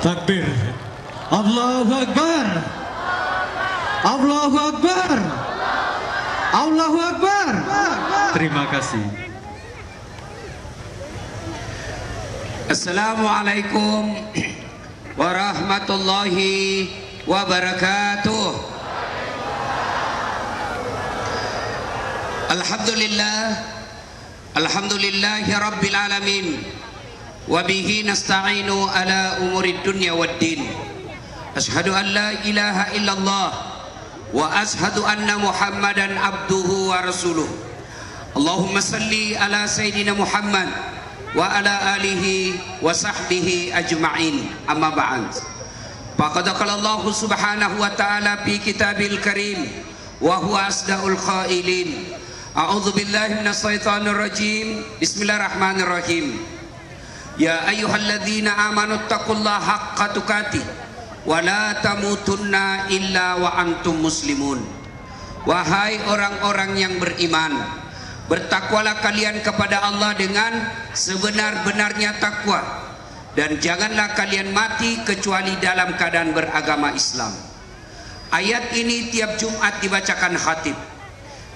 Takbir. Allahu Akbar. Allahu Akbar. Allahu Akbar. Terima kasih. Assalamualaikum warahmatullahi wabarakatuh. Alhamdulillah. Alhamdulillahi rabbil alamin. Wabihi nasta'inu ala umurid dunya waddin. Ashhadu an la ilaha illallah wa ashhadu anna muhammadan abduhu wa rasuluh. Allahumma salli ala sayyidina Muhammad wa ala alihi wa sahbihi ajma'in. Amma ba'd. Faqad qala Allah subhanahu wa ta'ala fi kitabil karim wa huwa asdaqul qailin. A'udzu billahi minasy syaithanir rajim. Bismillahirrahmanirrahim. Ya ayyuhalladzina amanu taqullaha haqqa tuqatih wa la tamutunna illa wa antum muslimun. Wahai orang-orang yang beriman, bertakwalah kalian kepada Allah dengan sebenar-benarnya takwa, dan janganlah kalian mati kecuali dalam keadaan beragama Islam. Ayat ini tiap Jumat dibacakan khatib.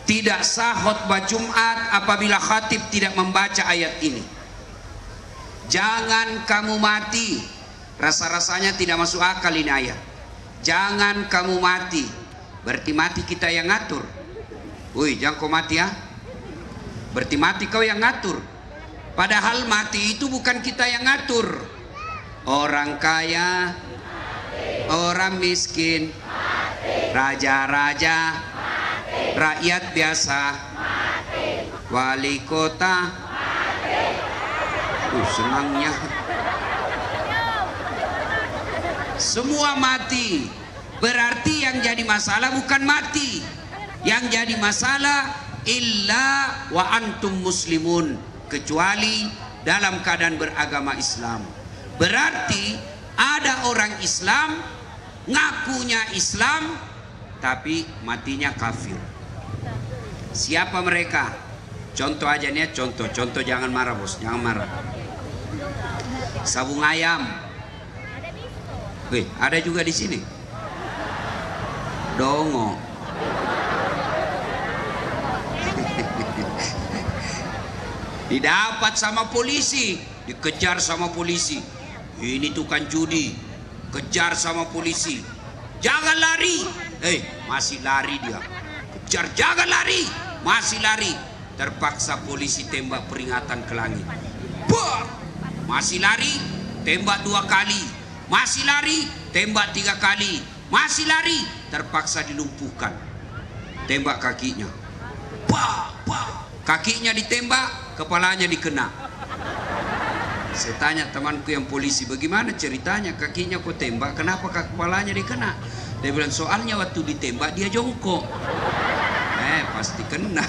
Tidak sah khutbah Jumat apabila khatib tidak membaca ayat ini. Jangan kamu mati. Rasa-rasanya tidak masuk akal ini ayat. Jangan kamu mati. Berarti mati kita yang ngatur. Woi, jangan kau mati ya. Berarti mati kau yang ngatur. Padahal mati itu bukan kita yang ngatur. Orang kaya, orang miskin, raja-raja, rakyat biasa, wali kota. Senangnya semua mati. Berarti yang jadi masalah bukan mati. Yang jadi masalah illa wa antum muslimun, kecuali dalam keadaan beragama Islam. Berarti ada orang Islam ngakunya Islam tapi matinya kafir. Siapa mereka? Contoh aja nih, contoh jangan marah bos, jangan marah. Sabung ayam. Wih, ada juga di sini. Dongo. Didapat sama polisi, dikejar sama polisi. Ini tukang judi, kejar sama polisi. Jangan lari. Masih lari dia. Kejar, jangan lari. Masih lari. Terpaksa polisi tembak peringatan ke langit. Bah! Masih lari, tembak 2 kali. Masih lari, tembak 3 kali. Masih lari, terpaksa dilumpuhkan. Tembak kakinya. Bah! Bah! Kakinya ditembak, kepalanya dikena. Saya tanya temanku yang polisi, bagaimana ceritanya kakinya kok tembak, kenapa kepalanya dikena? Dia bilang soalnya waktu ditembak dia jongkok. Pasti kena.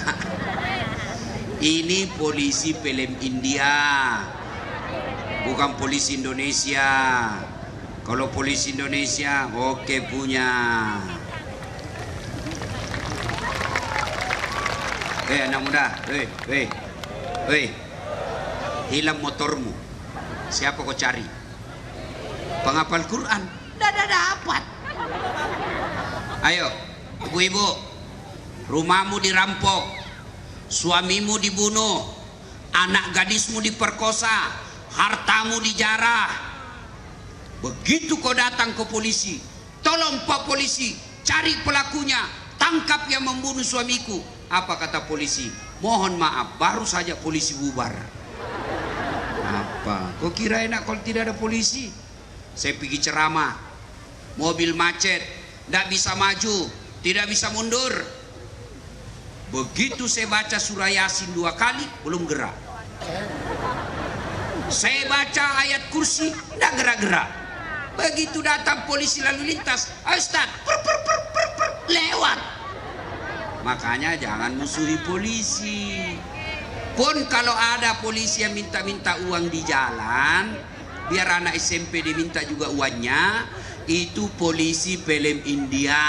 Ini polisi film India, bukan polisi Indonesia. Kalau polisi Indonesia oke punya. Anak muda, hilang motormu. Siapa kau cari? Penghafal Quran. Tidak dapat. Ayo, ibu-ibu, rumahmu dirampok, suamimu dibunuh, anak gadismu diperkosa, hartamu dijarah. Begitu kau datang ke polisi, tolong Pak Polisi, cari pelakunya, tangkap yang membunuh suamiku. Apa kata polisi? Mohon maaf, baru saja polisi bubar. Apa? Kau kira enak kalau tidak ada polisi? Saya pergi ceramah, mobil macet, tidak bisa maju, tidak bisa mundur. Begitu saya baca surah Yasin 2 kali, belum gerak. Saya baca ayat kursi, tidak gerak-gerak. Begitu datang polisi lalu lintas, Ustaz, lewat. Makanya jangan musuhi polisi. Pun kalau ada polisi yang minta-minta uang di jalan, biar anak SMP diminta juga uangnya, itu polisi film India.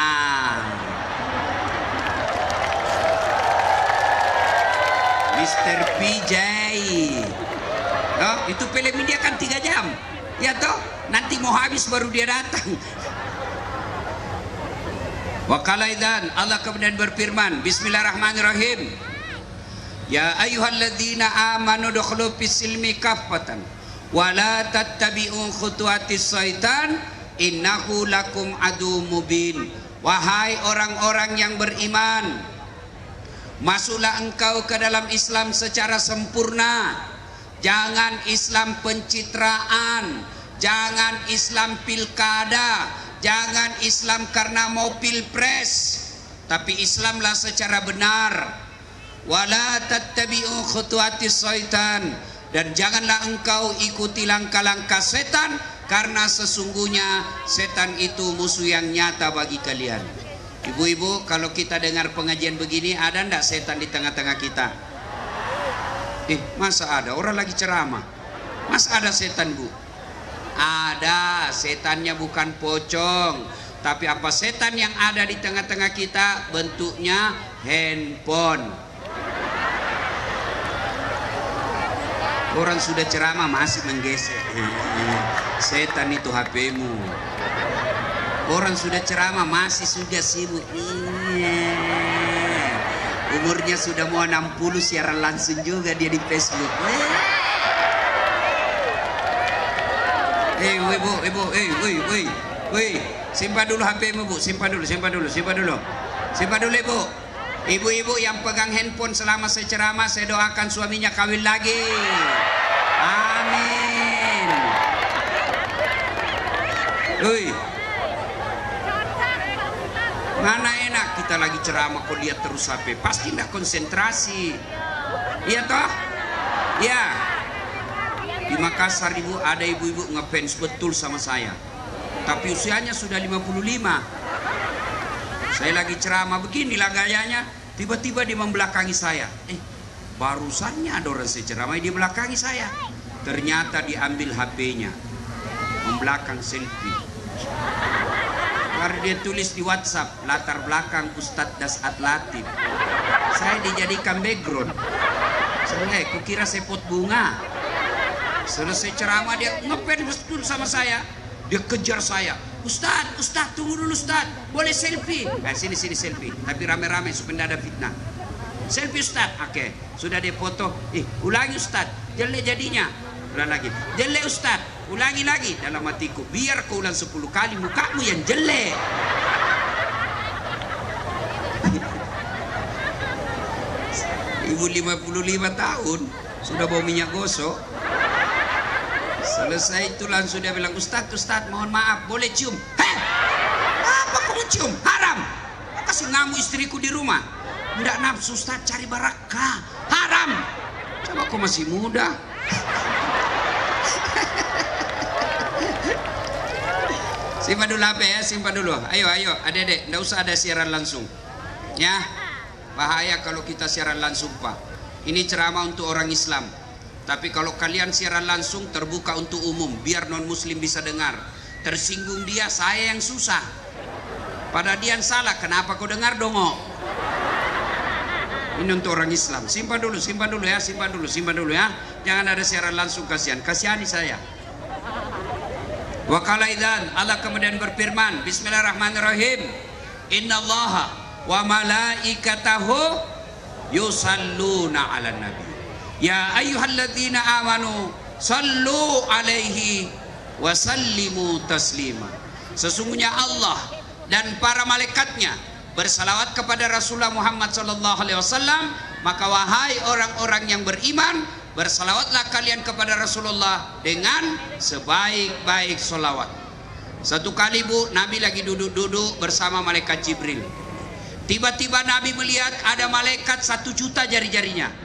Mr. PJ. Oh, itu film India kan 3 jam. Ya toh, nanti mau habis baru dia datang. Wa qala idzan, Allah kemudian berfirman, bismillahirrahmanirrahim. Ya ayyuhalladzina amanu dukhulu fis-silmi kaffatan wa la tattabi'u khutuwatis syaitan innahu lakum adu mubin. Wahai orang-orang yang beriman, masuklah engkau ke dalam Islam secara sempurna. Jangan Islam pencitraan, jangan Islam pilkada, jangan Islam karena mau pilpres, tapi Islamlah secara benar. Wala tattabi'u khutuwatis syaitan, dan janganlah engkau ikuti langkah-langkah setan, karena sesungguhnya setan itu musuh yang nyata bagi kalian. Ibu-ibu, kalau kita dengar pengajian begini, ada ndak setan di tengah-tengah kita? Masa ada? Orang lagi ceramah, masa ada setan, Bu? Ada. Setannya bukan pocong, tapi apa setan yang ada di tengah-tengah kita? Bentuknya handphone. Orang sudah ceramah masih menggesek. Setan itu HP-mu. Orang sudah ceramah masih sudah sibuk. Umurnya sudah mau 60, siaran langsung juga dia di Facebook. Ibu, simpan dulu HP-mu, Bu. Simpan dulu, Ibu. Ibu-ibu yang pegang handphone selama saya ceramah, saya doakan suaminya kawin lagi. Amin. Mana enak kita lagi ceramah kok lihat terus HP, pasti tidak konsentrasi. Iya toh? Ya. Di Makassar, Ibu, ada ibu-ibu ngefans betul sama saya, tapi usianya sudah 55. Saya lagi ceramah beginilah gayanya, tiba-tiba dia membelakangi saya. Barusannya ada orang saya ceramah di belakangi saya. Ternyata diambil HP-nya, membelakang selfie. Lalu dia tulis di WhatsApp, latar belakang Ustadz Dasat Latif. Saya dijadikan background. Saya kukira saya pot bunga. Selesai ceramah dia ngefans betul sama saya. Dia kejar saya, Ustadz, tunggu dulu Ustadz, boleh selfie? Sini selfie, tapi rame-rame supaya ada fitnah. Selfie Ustadz, oke. Sudah dia foto, ulangi Ustadz, jelek jadinya. Ulang lagi, jelek Ustadz, ulangi lagi. Dalam hatiku, biar kau ulang 10 kali, mukamu yang jelek. Ibu 55 tahun, sudah bawa minyak gosok. Selesai itu langsung dia bilang, Ustadz, mohon maaf, boleh cium? Apa kamu cium? Haram. Kasih ngamu istriku di rumah. Nggak nafsu Ustadz, cari barakah. Haram. Coba kau masih muda. Simpan dulu HP ya, simpan dulu. Ayo, adik-adik, nggak usah ada siaran langsung. Ya, bahaya kalau kita siaran langsung, Pak. Ini ceramah untuk orang Islam. Tapi kalau kalian siaran langsung terbuka untuk umum, biar non muslim bisa dengar. Tersinggung dia, saya yang susah. Padahal dia yang salah, kenapa kau dengar dongo? Ini untuk orang Islam. Simpan dulu ya, simpan dulu ya. Jangan ada siaran langsung, kasihani saya. Wa qala idzan, Allah kemudian berfirman, bismillahirrahmanirrahim. Innallaha wa malaikatahu yusalluna 'alan nabi. Ya ayyuhalladzina amanu sallu alaihi wa sallimu taslima. Sesungguhnya Allah dan para malaikatnya bersalawat kepada Rasulullah Muhammad sallallahu alaihi wasallam, maka wahai orang-orang yang beriman, bersalawatlah kalian kepada Rasulullah dengan sebaik-baik salawat. Satu kali, Bu, Nabi lagi duduk-duduk bersama malaikat Jibril. Tiba-tiba Nabi melihat ada malaikat 1 juta jari-jarinya.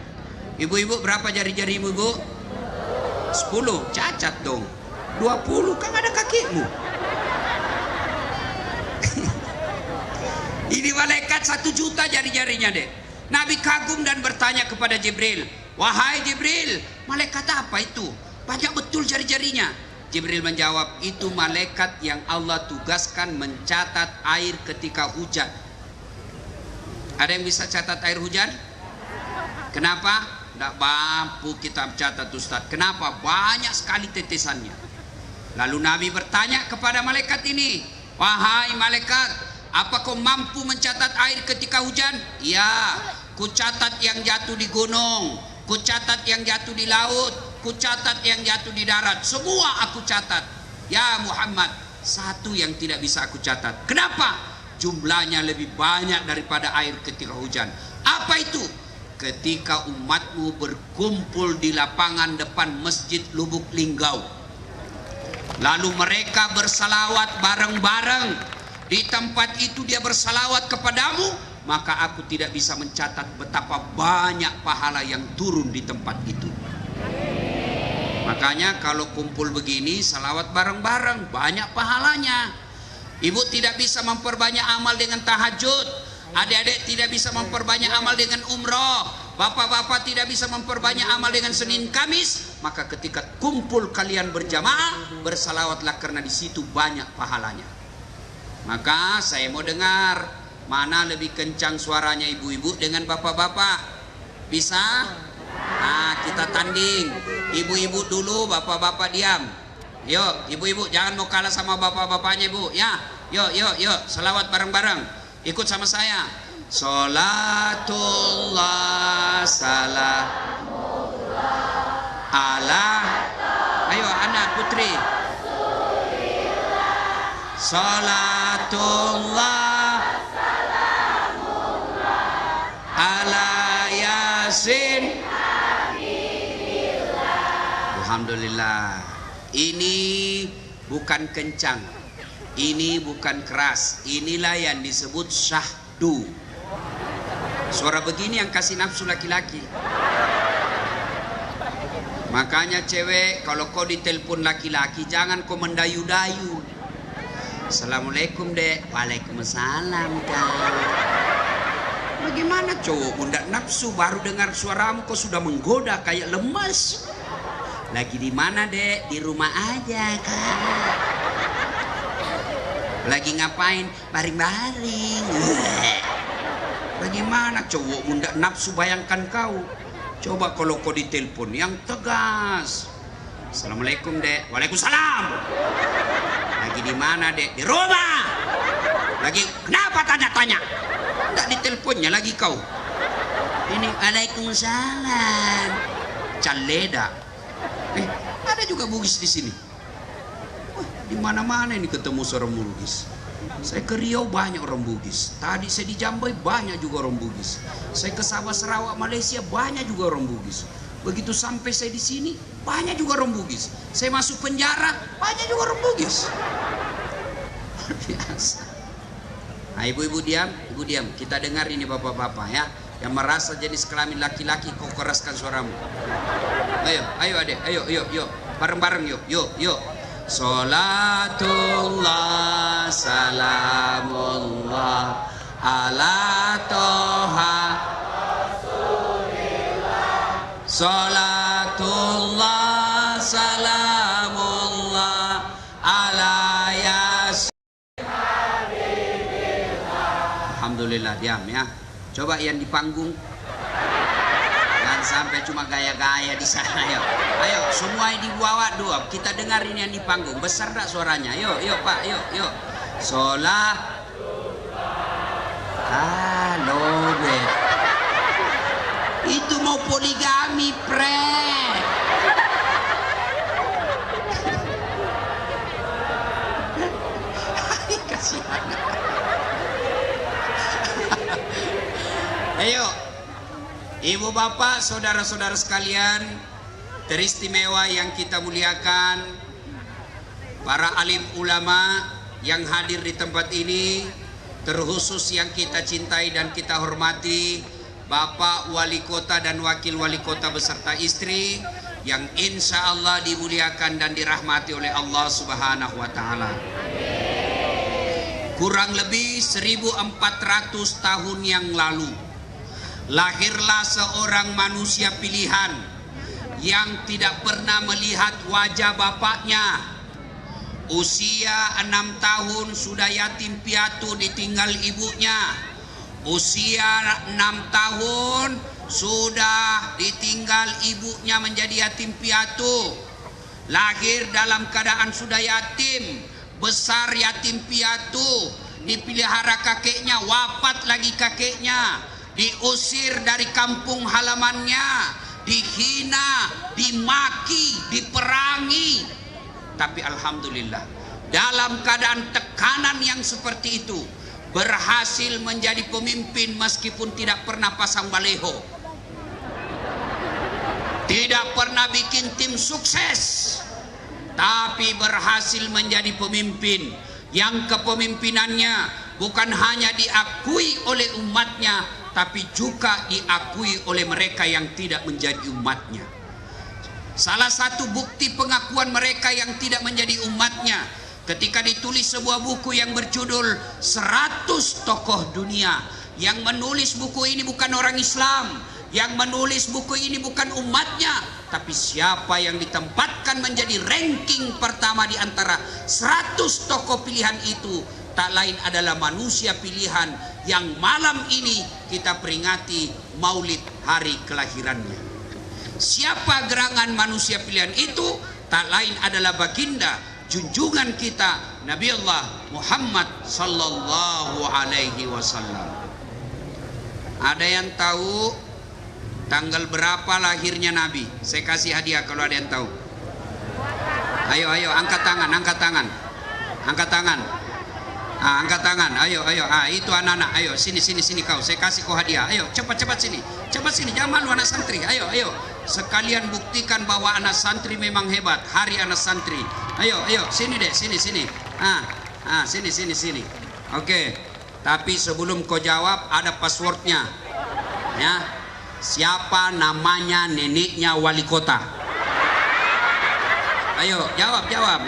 Ibu-ibu, berapa jari-jarimu, Bu? 10, cacat dong. 20, kan ada kakimu. Ini malaikat 1 juta jari-jarinya deh. Nabi kagum dan bertanya kepada Jibril, wahai Jibril, malaikat apa itu? Banyak betul jari-jarinya. Jibril menjawab, itu malaikat yang Allah tugaskan mencatat air ketika hujan. Ada yang bisa catat air hujan? Kenapa? Tidak mampu kita catat, Ustaz. Kenapa? Banyak sekali tetesannya. Lalu Nabi bertanya kepada malaikat ini, wahai malaikat, apa kau mampu mencatat air ketika hujan? Ya, ku catat yang jatuh di gunung, ku catat yang jatuh di laut, ku catat yang jatuh di darat, semua aku catat. Ya Muhammad, satu yang tidak bisa aku catat. Kenapa? Jumlahnya lebih banyak daripada air ketika hujan. Apa itu? Ketika umatmu berkumpul di lapangan depan Masjid Lubuk Linggau, lalu mereka bersalawat bareng-bareng di tempat itu, dia bersalawat kepadamu, maka aku tidak bisa mencatat betapa banyak pahala yang turun di tempat itu. Makanya kalau kumpul begini salawat bareng-bareng banyak pahalanya. Ibu tidak bisa memperbanyak amal dengan tahajud, adik-adik tidak bisa memperbanyak amal dengan umroh, bapak-bapak tidak bisa memperbanyak amal dengan Senin Kamis. Maka ketika kumpul kalian berjamaah, bersalawatlah karena di situ banyak pahalanya. Maka saya mau dengar mana lebih kencang suaranya ibu-ibu dengan bapak-bapak. Bisa? Nah, kita tanding. Ibu-ibu dulu, bapak-bapak diam. Yuk, ibu-ibu jangan mau kalah sama bapak-bapaknya, ibu. Ya, yuk, salawat bareng-bareng. Ikut sama saya. Salatullah salamullah ala. Ayo anak putri. Salatullah salamullah ala Yasin. Alhamdulillah. Ini bukan kencang, ini bukan keras, inilah yang disebut syahdu. Suara begini yang kasih nafsu laki-laki. Makanya cewek, kalau kau ditelepon laki-laki jangan kau mendayu-dayu. Assalamualaikum dek. Waalaikumsalam kak. Bagaimana cowok bunda nafsu baru dengar suaramu kau sudah menggoda kayak lemas. Lagi di mana dek? Di rumah aja kak. Lagi ngapain? Baring-baring. Bagaimana cowok bunda nafsu, bayangkan kau. Coba kalau kau ditelepon yang tegas. Assalamualaikum dek. Waalaikumsalam. Lagi di mana dek? Di rumah. Lagi kenapa tanya-tanya? Enggak diteleponnya lagi kau. Ini waalaikumsalam. Caleda. Ada juga Bugis di sini. Wah, di mana-mana ini ketemu seorang Bugis. Saya ke Riau banyak orang Bugis. Tadi saya di Jambai banyak juga orang Bugis. Saya ke Sabah Sarawak Malaysia banyak juga orang Bugis. Begitu sampai saya di sini banyak juga orang Bugis. Saya masuk penjara banyak juga orang Bugis. Biasa. Nah, ibu-ibu diam, ibu diam. Kita dengar ini bapak-bapak ya. Yang merasa jenis kelamin laki-laki, kau keraskan suaramu. Ayo adek, yuk. Bareng-bareng yuk. Salatullah salamullah ala toha Rasulillah. Salatullah salamullah ala Yasin. Alhamdulillah, diam ya. Coba yang di panggung. Jangan sampai cuma gaya-gaya di sana. Ayo semua dibawa dua. Kita dengar ini yang di panggung. Besar tak suaranya? Yuk pak, yuk. Sholat. Halo be. Itu mau poligami pre. Kasihan. Ayo, ibu bapak, saudara-saudara sekalian, teristimewa yang kita muliakan, para alim ulama yang hadir di tempat ini, terkhusus yang kita cintai dan kita hormati, Bapak Wali Kota dan Wakil Wali Kota beserta istri, yang insya Allah dimuliakan dan dirahmati oleh Allah Subhanahu wa Ta'ala. Kurang lebih 1400 tahun yang lalu, lahirlah seorang manusia pilihan yang tidak pernah melihat wajah bapaknya. Usia 6 tahun sudah yatim piatu ditinggal ibunya. Usia 6 tahun sudah ditinggal ibunya menjadi yatim piatu. lahir dalam keadaan sudah yatim, besar yatim piatu, dipelihara kakeknya, wafat lagi kakeknya, diusir dari kampung halamannya, dihina, dimaki, diperangi. Tapi alhamdulillah, dalam keadaan tekanan yang seperti itu, berhasil menjadi pemimpin meskipun tidak pernah pasang baleho, tidak pernah bikin tim sukses, tapi berhasil menjadi pemimpin yang kepemimpinannya bukan hanya diakui oleh umatnya, tapi juga diakui oleh mereka yang tidak menjadi umatnya. Salah satu bukti pengakuan mereka yang tidak menjadi umatnya, ketika ditulis sebuah buku yang berjudul 100 Tokoh Dunia. Yang menulis buku ini bukan orang Islam, yang menulis buku ini bukan umatnya, tapi siapa yang ditempatkan menjadi ranking pertama di antara 100 tokoh pilihan itu, tak lain adalah manusia pilihan yang malam ini kita peringati maulid hari kelahirannya. Siapa gerangan manusia pilihan itu? Tak lain adalah baginda junjungan kita Nabi Allah Muhammad sallallahu alaihi wasallam. Ada yang tahu tanggal berapa lahirnya Nabi? Saya kasih hadiah kalau ada yang tahu. Ayo, ayo, angkat tangan, angkat tangan, angkat tangan, angkat tangan. Ayo, ayo, itu anak-anak. Ayo, sini, sini, sini kau. Saya kasih kau hadiah. Ayo, cepat, cepat sini, cepat sini. Jangan malu anak santri. Ayo, ayo. Sekalian buktikan bahwa anak santri memang hebat. Hari anak santri. Ayo, ayo, sini deh, sini, sini. Sini, sini, sini. Oke. Tapi sebelum kau jawab ada passwordnya. Ya. Siapa namanya neneknya wali kota? Ayo, jawab, jawab.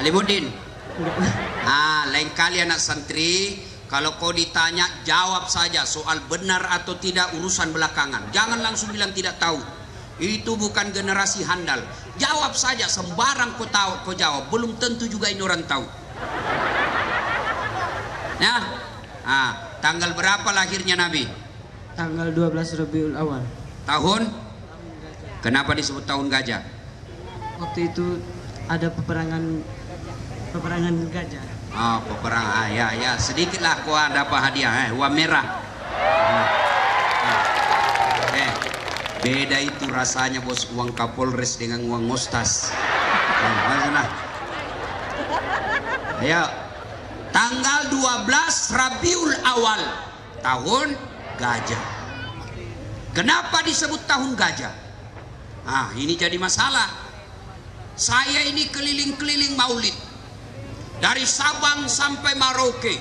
Alimuddin. Lain kali anak santri, kalau kau ditanya jawab saja, soal benar atau tidak urusan belakangan. Jangan langsung bilang tidak tahu. Itu bukan generasi handal. Jawab saja, sembarang kau tahu, kau jawab. Belum tentu juga ini orang tahu. Ya. Tanggal berapa lahirnya Nabi? Tanggal 12 Rabiul Awal. Tahun? Kenapa disebut tahun gajah? Waktu itu ada peperangan gajah. Peperangan. Ya, sedikitlah kau dapat hadiah. Uang merah. Beda itu rasanya bos, uang Kapolres dengan uang Mostas. Ayo. Tanggal 12 Rabiul Awal, tahun gajah. Kenapa disebut tahun gajah? Ini jadi masalah. Saya ini keliling-keliling maulid, dari Sabang sampai Merauke,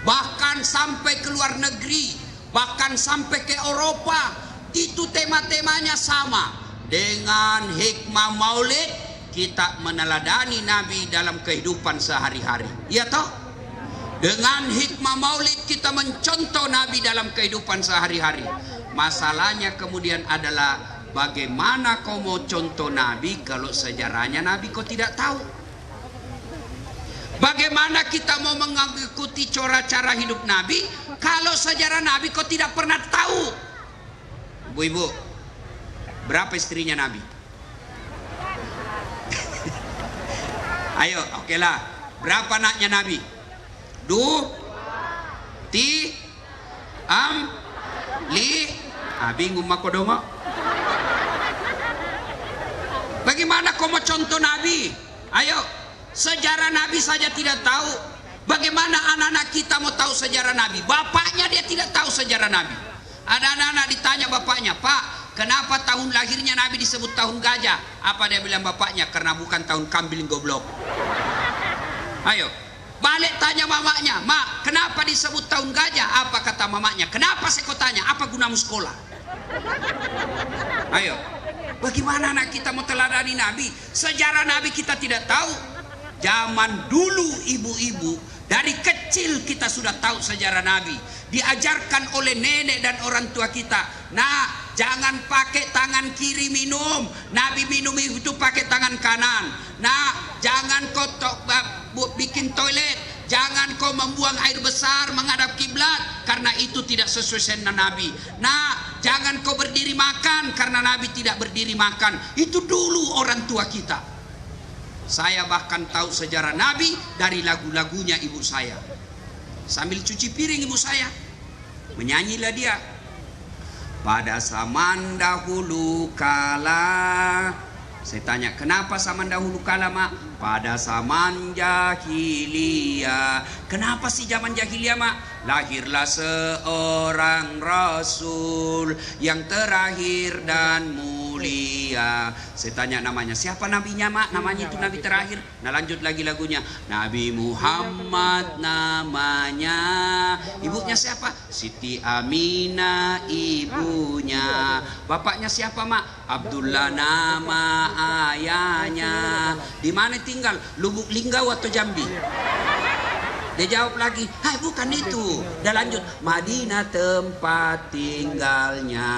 bahkan sampai ke luar negeri, bahkan sampai ke Eropa. Itu tema-temanya sama. Dengan hikmah maulid kita meneladani Nabi dalam kehidupan sehari-hari. Iya toh? Dengan hikmah maulid kita mencontoh Nabi dalam kehidupan sehari-hari. Masalahnya kemudian adalah bagaimana kau mau contoh Nabi kalau sejarahnya Nabi kau tidak tahu? Bagaimana kita mau mengikuti cara hidup Nabi kalau sejarah Nabi kau tidak pernah tahu? Ibu-ibu, berapa istrinya Nabi? Ayo, oke lah. Berapa anaknya Nabi? Bingung mako dongo. Bagaimana kau mau contoh Nabi? Ayo, sejarah Nabi saja tidak tahu. Bagaimana anak-anak kita mau tahu sejarah Nabi? Bapaknya dia tidak tahu sejarah Nabi. Ada anak-anak ditanya bapaknya, Pak, kenapa tahun lahirnya Nabi disebut tahun gajah? Apa dia bilang bapaknya? Karena bukan tahun kambing goblok. Ayo, balik tanya mamanya, Mak, kenapa disebut tahun gajah? Apa kata mamanya? Kenapa saya kau tanya? Apa gunamu sekolah? Ayo, bagaimana anak kita mau teladani Nabi? Sejarah Nabi kita tidak tahu. Zaman dulu ibu-ibu, dari kecil kita sudah tahu sejarah Nabi. Diajarkan oleh nenek dan orang tua kita. Nah, jangan pakai tangan kiri minum. Nabi minum itu pakai tangan kanan. Nah, jangan kotok bikin toilet Jangan kau membuang air besar menghadap kiblat, karena itu tidak sesuai sunnah Nabi. Nah, jangan kau berdiri makan, karena Nabi tidak berdiri makan. Itu dulu orang tua kita. Saya bahkan tahu sejarah Nabi dari lagu-lagunya ibu saya. Sambil cuci piring ibu saya, menyanyilah dia. Pada zaman dahulu kala. Saya tanya, kenapa zaman dahulu kala, Mak? Pada zaman jahiliyah. Kenapa sih zaman jahiliyah, Mak? Lahirlah seorang Rasul yang terakhir dan mulia. Saya tanya namanya, siapa nabinya, Mak? Namanya itu nabi terakhir. Nah, lanjut lagi lagunya. Nabi Muhammad namanya. Ibunya siapa? Siti Aminah ibunya. Bapaknya siapa, Mak? Abdullah nama ayahnya. Di mana tinggal? Lubuk Linggau atau Jambi? Dia jawab lagi, hai bukan itu. Dia lanjut, Madinah tempat tinggalnya.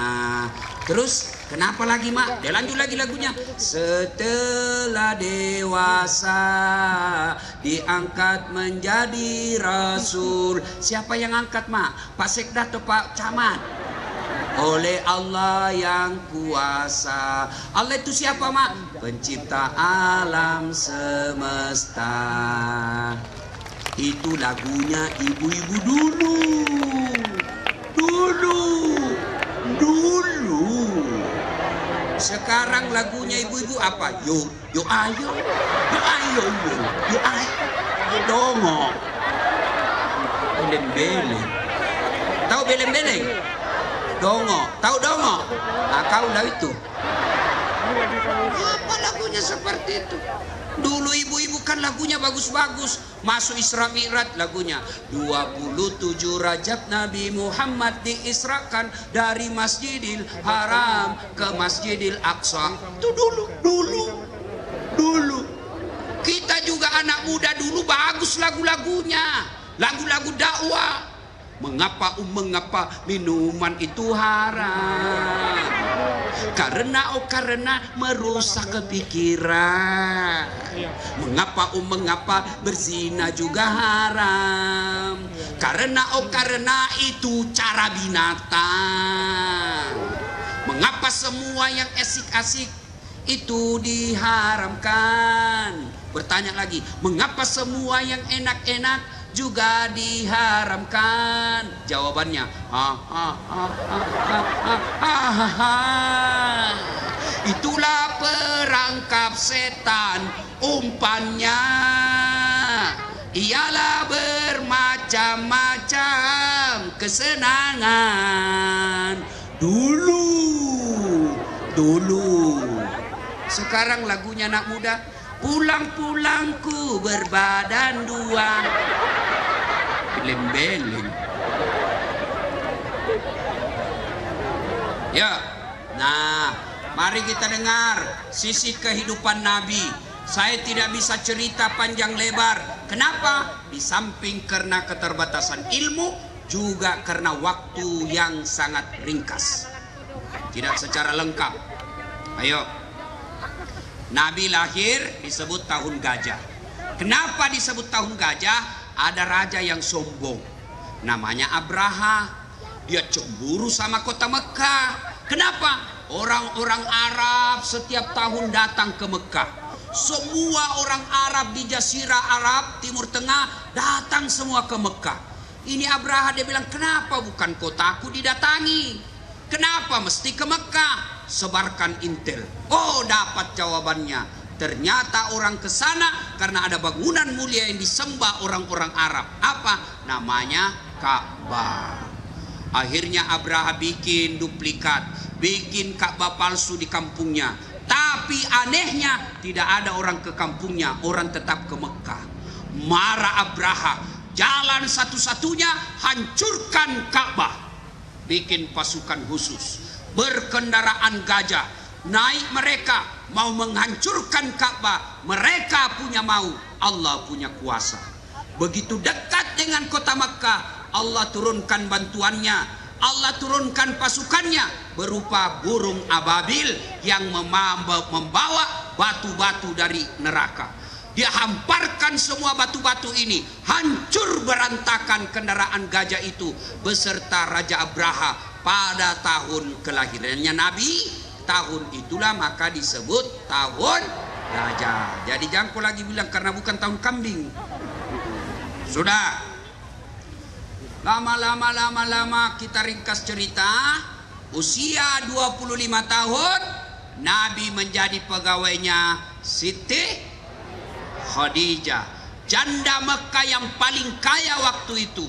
Terus kenapa lagi, Mak? Dia lanjut lagi lagunya. Setelah dewasa diangkat menjadi Rasul. Siapa yang angkat, Mak? Pak Sekda atau Pak Camat? Oleh Allah yang kuasa. Allah itu siapa, Mak? Pencipta alam semesta. Itu lagunya ibu-ibu dulu. Sekarang lagunya ibu-ibu apa? Yo ayo. Dongo. Beleng-beleng. Tahu beleng-beleng? Dongo. Tahu dongo? Nah, kau dah itu. Apa lagunya seperti itu? Dulu ibu-ibu kan lagunya bagus-bagus. Masuk Isra Mi'raj lagunya 27 Rajab Nabi Muhammad diisrakan dari Masjidil Haram ke Masjidil Aqsa. Itu dulu. Kita juga anak muda dulu bagus lagu-lagunya. Lagu-lagu dakwah. Mengapa minuman itu haram? Karena merusak kepikiran. Mengapa berzina juga haram? Karena itu cara binatang. Mengapa semua yang asik-asik itu diharamkan? Bertanya lagi, mengapa semua yang enak-enak juga diharamkan? Jawabannya, itulah perangkap setan. Umpannya ialah bermacam-macam kesenangan. Dulu. Sekarang lagunya anak muda, pulang-pulangku berbadan dua. Beleng-beleng. Ya, nah, mari kita dengar sisi kehidupan Nabi. Saya tidak bisa cerita panjang lebar. Kenapa? Di samping karena keterbatasan ilmu, juga karena waktu yang sangat ringkas. Tidak secara lengkap. Ayo. Nabi lahir disebut tahun gajah. Kenapa disebut tahun gajah? Ada raja yang sombong, namanya Abraha. Dia cemburu sama kota Mekah. Kenapa? Orang-orang Arab setiap tahun datang ke Mekah. Semua orang Arab di Jazirah Arab Timur Tengah datang semua ke Mekah. Ini Abraha, dia bilang, kenapa bukan kotaku didatangi? Kenapa mesti ke Mekah? Sebarkan intel. Oh, dapat jawabannya. Ternyata orang ke sana karena ada bangunan mulia yang disembah orang-orang Arab. Apa? Namanya Ka'bah. Akhirnya Abraha bikin duplikat, bikin Ka'bah palsu di kampungnya. Tapi anehnya tidak ada orang ke kampungnya, orang tetap ke Mekah. Marah Abraha, jalan satu-satunya hancurkan Ka'bah. Bikin pasukan khusus, berkendaraan gajah, naik mereka mau menghancurkan Ka'bah. Mereka punya mau, Allah punya kuasa. Begitu dekat dengan kota Makkah, Allah turunkan bantuannya. Allah turunkan pasukannya berupa burung ababil yang membawa batu-batu dari neraka. Dia hamparkan semua batu-batu ini, hancur berantakan kendaraan gajah itu beserta Raja Abraha pada tahun kelahirannya Nabi. Tahun itulah maka disebut tahun gajah. Jadi jangan kau lagi bilang karena bukan tahun kambing. Sudah. Lama kita ringkas cerita. Usia 25 tahun Nabi menjadi pegawainya Siti Khadijah, janda Mekah yang paling kaya waktu itu.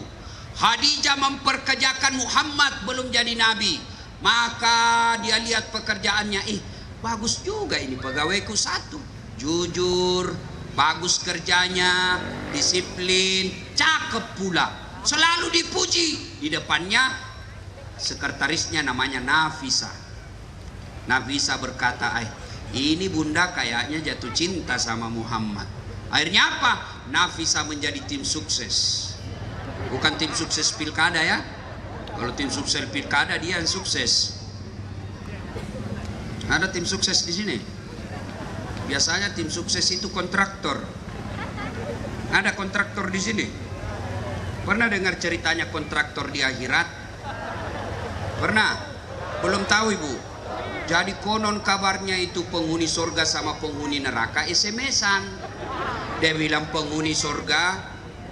Khadijah memperkerjakan Muhammad belum jadi Nabi. Maka dia lihat pekerjaannya, bagus juga ini pegawaiku satu. Jujur, bagus kerjanya, disiplin, cakep pula. Selalu dipuji. Di depannya sekretarisnya namanya Nafisa. Nafisa berkata, ini bunda kayaknya jatuh cinta sama Muhammad. Akhirnya apa? Nafisa menjadi tim sukses. Bukan tim sukses pilkada ya. Kalau tim sukses pilkada dia yang sukses. Ada tim sukses di sini. Biasanya tim sukses itu kontraktor. Ada kontraktor di sini. Pernah dengar ceritanya kontraktor di akhirat? Pernah? Belum tahu ibu. Jadi konon kabarnya itu penghuni surga sama penghuni neraka SMS-an. Dia bilang penghuni surga,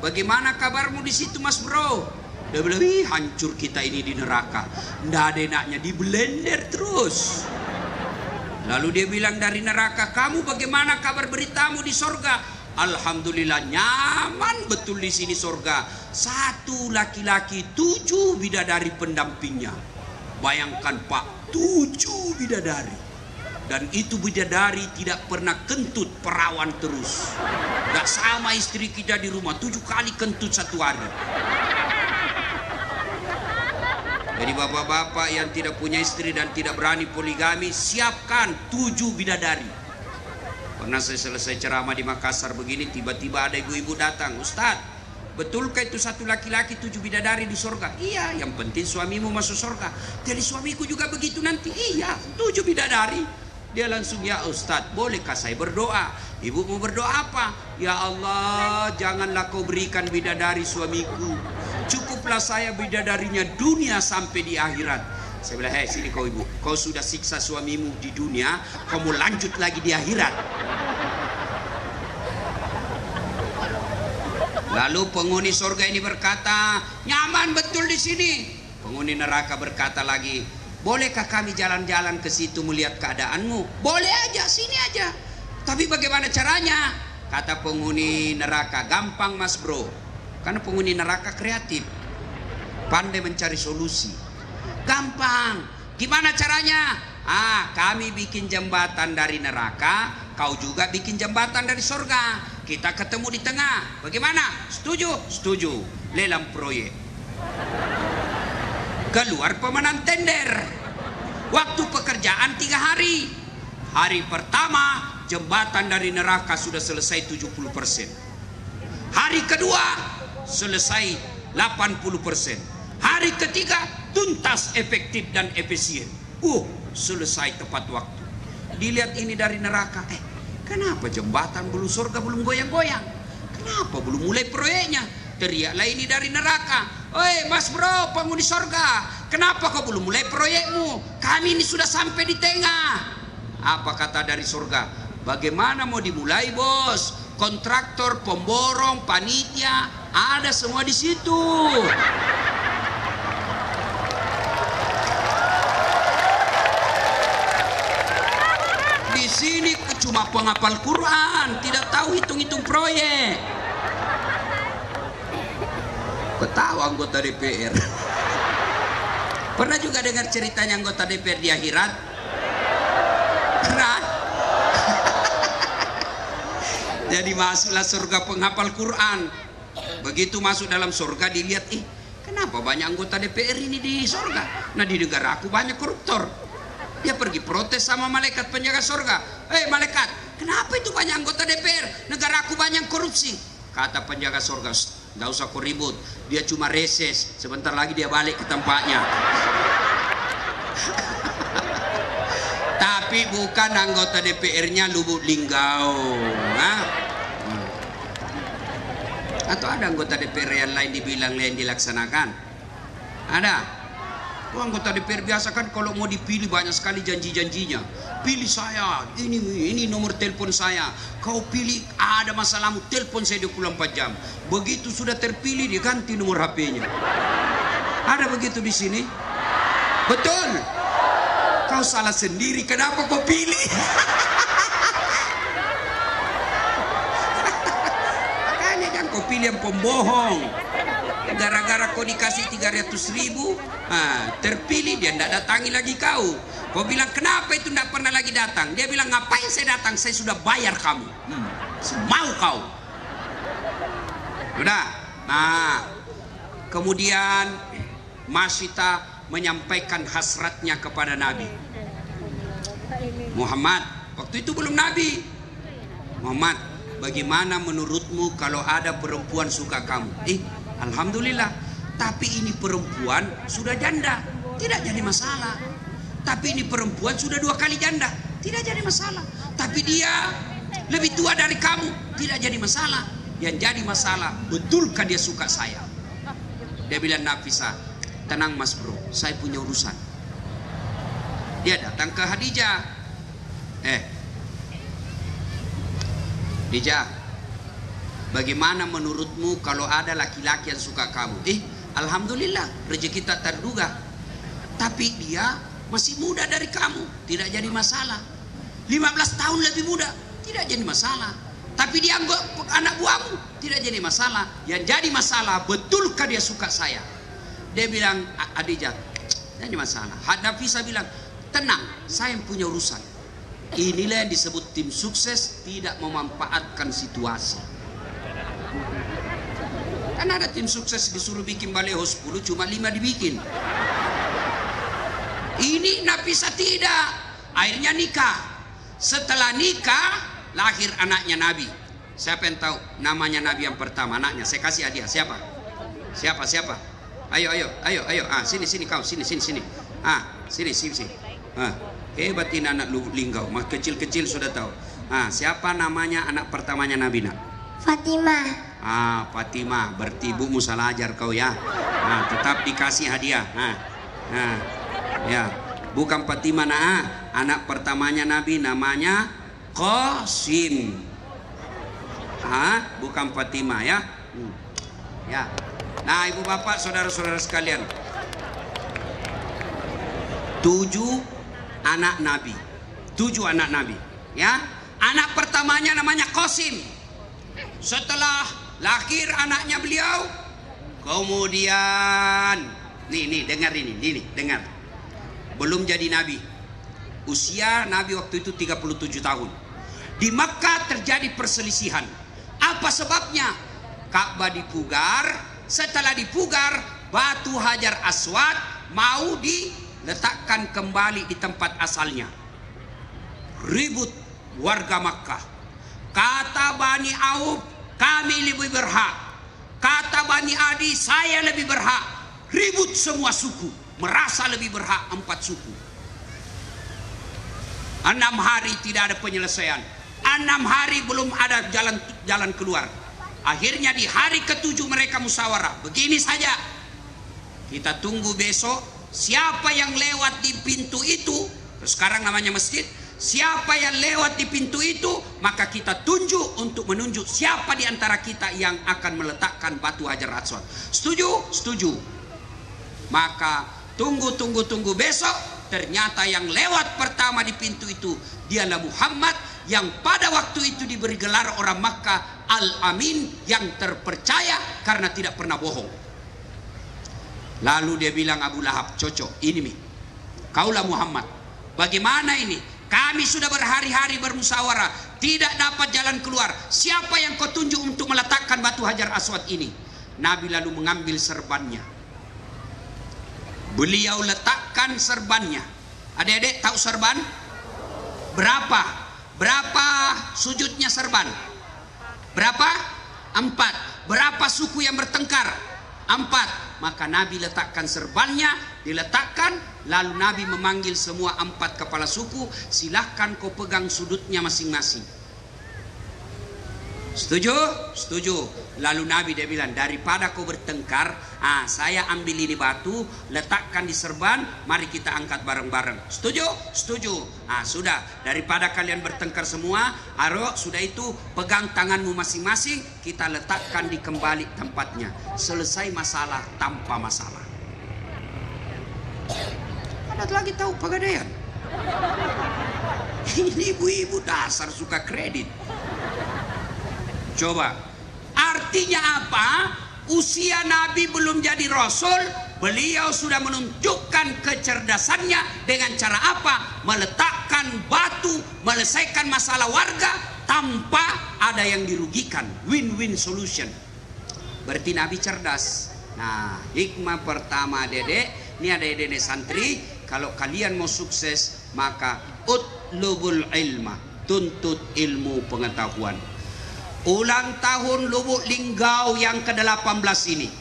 bagaimana kabarmu di situ mas bro? Dia bilang, hancur kita ini di neraka. Nggak ada enaknya, di blender terus. Lalu dia bilang dari neraka, kamu bagaimana kabar beritamu di surga? Alhamdulillah nyaman betul di sini surga. 1 laki-laki 7 bidadari pendampingnya. Bayangkan pak, 7 bidadari. Dan itu bidadari tidak pernah kentut, perawan terus. Gak sama istri kita di rumah, 7 kali kentut satu hari. Jadi bapak-bapak yang tidak punya istri dan tidak berani poligami, siapkan 7 bidadari. Pernah saya selesai ceramah di Makassar begini, tiba-tiba ada ibu-ibu datang, Ustadz, betulkah itu 1 laki-laki 7 bidadari di surga? Iya, yang penting suamimu masuk surga. Jadi suamiku juga begitu nanti? Iya, 7 bidadari. Dia langsung, ya Ustadz, bolehkah saya berdoa? Ibu mau berdoa apa? Ya Allah, janganlah kau berikan bidadari suamiku. Cukuplah saya bidadarinya dunia sampai di akhirat. Saya bilang, hei sini kau ibu, kau sudah siksa suamimu di dunia, kamu lanjut lagi di akhirat. Lalu penghuni surga ini berkata, nyaman betul di sini. Penghuni neraka berkata lagi, bolehkah kami jalan-jalan ke situ melihat keadaanmu? Boleh aja, sini aja. Tapi bagaimana caranya? Kata penghuni neraka, gampang mas bro. Karena penghuni neraka kreatif, pandai mencari solusi. Gampang. Gimana caranya? Kami bikin jembatan dari neraka, kau juga bikin jembatan dari surga. Kita ketemu di tengah. Bagaimana? Setuju? Setuju. Lelang proyek. Keluar pemenang tender. Waktu pekerjaan 3 hari. Hari pertama jembatan dari neraka sudah selesai 70%. Hari kedua selesai 80%. Hari ketiga tuntas, efektif dan efisien. Selesai tepat waktu. Dilihat ini dari neraka. Kenapa jembatan belum surga belum goyang-goyang? Kenapa belum mulai proyeknya? Teriaklah ini dari neraka. Mas bro, penghuni surga, kenapa kau belum mulai proyekmu? Kami ini sudah sampai di tengah. Apa kata dari surga? Bagaimana mau dimulai bos? Kontraktor, pemborong, panitia, ada semua di situ. Di sini cuma penghafal Quran, tidak tahu hitung-hitung proyek. Ketawa anggota DPR. Pernah juga dengar ceritanya anggota DPR di akhirat? Pernah? Jadi masuklah surga penghafal Quran. Begitu masuk dalam surga dilihat, kenapa banyak anggota DPR ini di surga? Nah di negara aku banyak koruptor. Dia pergi protes sama malaikat penjaga surga. Malaikat, kenapa itu banyak anggota DPR? Negara aku banyak korupsi. Kata penjaga surga, nggak usah kau ribut. Dia cuma reses. Sebentar lagi dia balik ke tempatnya. Tapi bukan anggota DPR-nya Lubuk Linggau. Atau ada anggota DPR yang lain dibilang lain dilaksanakan? Ada? Oh, anggota DPR biasa kan kalau mau dipilih banyak sekali janji-janjinya. Pilih saya, ini nomor telepon saya. Kau pilih, ada masalahmu, telepon saya 24 jam. Begitu sudah terpilih diganti nomor HP-nya. Ada begitu di sini? Betul. Kau salah sendiri, kenapa kau pilih? Makanya jangan kau pilih yang pembohong. Gara-gara kau dikasih 300.000, terpilih dia tidak datangi lagi kau. Kau bilang kenapa itu tidak pernah lagi datang? Dia bilang ngapain saya datang? Saya sudah bayar kamu. Mau kau? Sudah. Nah, kemudian Masyita menyampaikan hasratnya kepada Nabi Muhammad. Waktu itu belum Nabi. Muhammad, bagaimana menurutmu kalau ada perempuan suka kamu? Alhamdulillah. Tapi ini perempuan sudah janda, tidak jadi masalah. Tapi ini perempuan sudah 2 kali janda, tidak jadi masalah. Tapi dia lebih tua dari kamu, tidak jadi masalah. Yang jadi masalah, betulkah dia suka saya? Dia bilang, Nafisa, tenang mas bro, saya punya urusan. Dia datang ke Khadijah. Khadijah, bagaimana menurutmu kalau ada laki-laki yang suka kamu? Alhamdulillah, rezeki tak terduga. Tapi dia masih muda dari kamu, tidak jadi masalah. 15 tahun lebih muda, tidak jadi masalah. Tapi dia anak buahmu, tidak jadi masalah. Yang jadi masalah, betulkah dia suka saya? Dia bilang, Khadijah, tidak ada masalah. Nafisa bilang, tenang, saya yang punya urusan. Inilah yang disebut tim sukses tidak memanfaatkan situasi. Kan ada tim sukses disuruh bikin baleho 10, cuma 5 dibikin. Ini Nafisa tidak. Akhirnya nikah. Setelah nikah, lahir anaknya Nabi. Siapa yang tahu namanya Nabi yang pertama? Anaknya, saya kasih hadiah. Siapa? Ayo. Sini kau, sini. Sini. Hebat ini anak linggau, mas kecil-kecil sudah tahu. Siapa namanya anak pertamanya Nabi nak? Fatimah. Fatimah, berarti ibumu salah ajar kau ya. Tetap dikasih hadiah. Ya, bukan Fatimah anak pertamanya Nabi namanya Qasim. Bukan Fatimah ya. Ya. Nah, ibu bapak, saudara-saudara sekalian, 7 anak Nabi, 7 anak Nabi, ya. Anak pertamanya namanya Qasim. Setelah lahir anaknya beliau, kemudian nih dengar ini, dengar. Belum jadi Nabi. Usia Nabi waktu itu 37 tahun. Di Makkah terjadi perselisihan. Apa sebabnya? Ka'bah dipugar. Setelah dipugar, batu Hajar Aswad mau diletakkan kembali di tempat asalnya. Ribut warga Makkah. Kata Bani Auf, kami lebih berhak. Kata Bani Adi, saya lebih berhak. Ribut semua suku, merasa lebih berhak 4 suku. 6 hari tidak ada penyelesaian. 6 hari belum ada jalan keluar. Akhirnya di hari ke-7 mereka musyawarah. Begini saja, kita tunggu besok. Siapa yang lewat di pintu itu, sekarang namanya masjid, siapa yang lewat di pintu itu, maka kita tunjuk untuk menunjuk siapa di antara kita yang akan meletakkan batu Hajar Aswad. Setuju? Setuju. Maka tunggu besok. Ternyata yang lewat pertama di pintu itu dialah Muhammad, yang pada waktu itu diberi gelar orang Makkah Al-Amin, yang terpercaya karena tidak pernah bohong. Lalu dia bilang, Abu Lahab, cocok ini mi, kaulah Muhammad, bagaimana ini? Kami sudah berhari-hari bermusyawarah, tidak dapat jalan keluar. Siapa yang kau tunjuk untuk meletakkan batu Hajar Aswad ini? Nabi lalu mengambil serbannya. Beliau letakkan serbannya. Adik-adik tahu serban? Berapa sujudnya serban? Berapa? 4. Berapa suku yang bertengkar? 4. Maka Nabi letakkan serbannya, diletakkan, lalu Nabi memanggil semua 4 kepala suku, silahkan kau pegang sudutnya masing-masing. Setuju? Setuju. Lalu Nabi dia bilang, daripada kau bertengkar, saya ambil ini batu, letakkan di serban, mari kita angkat bareng-bareng. Setuju? Setuju. Sudah, daripada kalian bertengkar semua, sudah itu pegang tanganmu masing-masing, kita letakkan di kembali tempatnya. Selesai masalah tanpa masalah. Ada lagi tahu Pegadaian? Ini ibu-ibu dasar suka kredit. Coba, artinya apa? Usia Nabi belum jadi Rasul, beliau sudah menunjukkan kecerdasannya dengan cara apa? Meletakkan batu, menyelesaikan masalah warga tanpa ada yang dirugikan. Win-win solution. Berarti Nabi cerdas. Nah, hikmah pertama dedek, ini ada dedek santri, kalau kalian mau sukses, maka utlubul ilma, tuntut ilmu pengetahuan. Ulang tahun Lubuk Linggau yang ke-18 ini,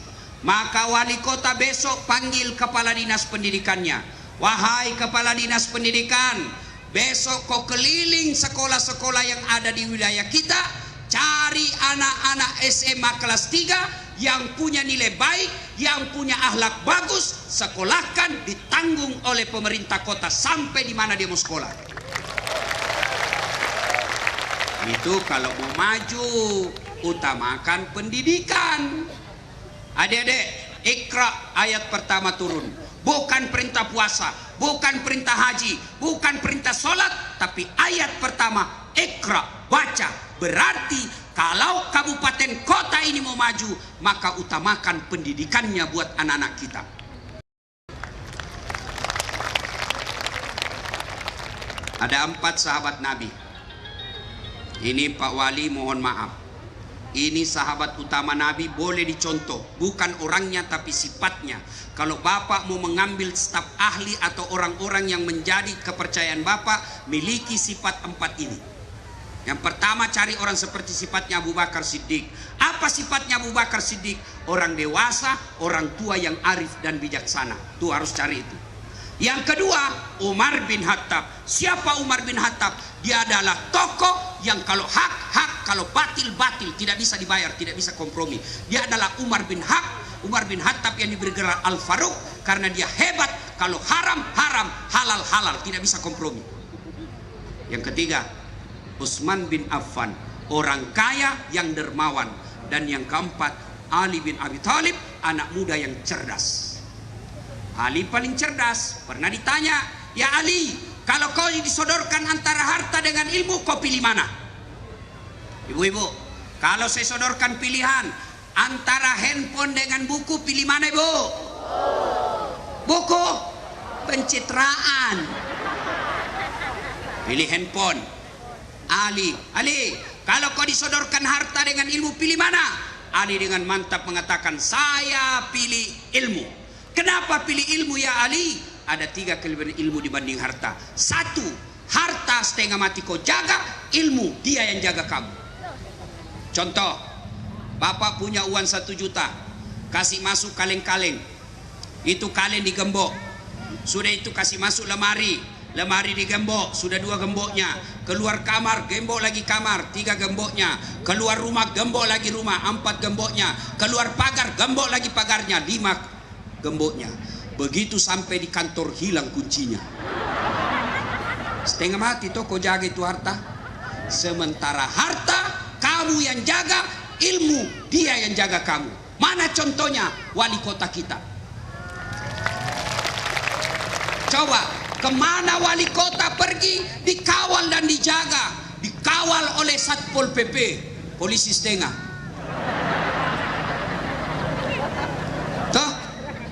maka wali kota besok panggil kepala dinas pendidikannya. Wahai kepala dinas pendidikan, besok kau keliling sekolah-sekolah yang ada di wilayah kita, cari anak-anak SMA kelas 3 yang punya nilai baik, yang punya akhlak bagus, sekolahkan, ditanggung oleh pemerintah kota sampai di mana dia mau sekolah. Itu kalau mau maju, utamakan pendidikan. Adik-adik, Iqra ayat pertama turun. Bukan perintah puasa, bukan perintah haji, bukan perintah sholat, tapi ayat pertama, Iqra, baca. Berarti kalau kabupaten kota ini mau maju, maka utamakan pendidikannya buat anak-anak kita. Ada 4 sahabat Nabi. Ini Pak Wali mohon maaf, ini sahabat utama Nabi, boleh dicontoh, bukan orangnya tapi sifatnya. Kalau Bapak mau mengambil staf ahli atau orang-orang yang menjadi kepercayaan Bapak, miliki sifat 4 ini. Yang pertama, cari orang seperti sifatnya Abu Bakar Siddiq. Apa sifatnya Abu Bakar Siddiq? Orang dewasa, orang tua yang arif dan bijaksana. Tuh harus cari itu. Yang kedua, Umar bin Khattab. Siapa Umar bin Khattab? Dia adalah tokoh yang kalau hak, kalau batil, tidak bisa dibayar, tidak bisa kompromi. Dia adalah Umar bin Khattab yang diberi gelar Al-Faruq karena dia hebat. Kalau haram, halal, tidak bisa kompromi. Yang ketiga, Utsman bin Affan, orang kaya yang dermawan. Dan yang keempat, Ali bin Abi Thalib, anak muda yang cerdas. Ali paling cerdas. Pernah ditanya, ya Ali, kalau kau disodorkan antara harta dengan ilmu, kau pilih mana? Ibu-ibu, kalau saya sodorkan pilihan antara handphone dengan buku, pilih mana ibu? Buku. Pencitraan. Pilih handphone. Ali, kalau kau disodorkan harta dengan ilmu, pilih mana? Ali dengan mantap mengatakan, saya pilih ilmu. Kenapa pilih ilmu ya Ali? Ada 3 kelebihan ilmu dibanding harta. 1, harta setengah mati kau jaga, ilmu dia yang jaga kamu. Contoh, Bapak punya uang 1 juta, kasih masuk kaleng-kaleng, itu kaleng digembok, sudah itu kasih masuk lemari digembok, sudah 2 gemboknya, keluar kamar gembok lagi kamar, 3 gemboknya, keluar rumah gembok lagi rumah, 4 gemboknya, keluar pagar gembok lagi pagarnya, 5 gemboknya. Begitu sampai di kantor hilang kuncinya. Setengah mati toh kau jaga itu harta. Sementara harta kamu yang jaga, ilmu dia yang jaga kamu. Mana contohnya? Wali kota kita. Coba, kemana wali kota pergi? Dikawal dan dijaga. Dikawal oleh Satpol PP, polisi setengah.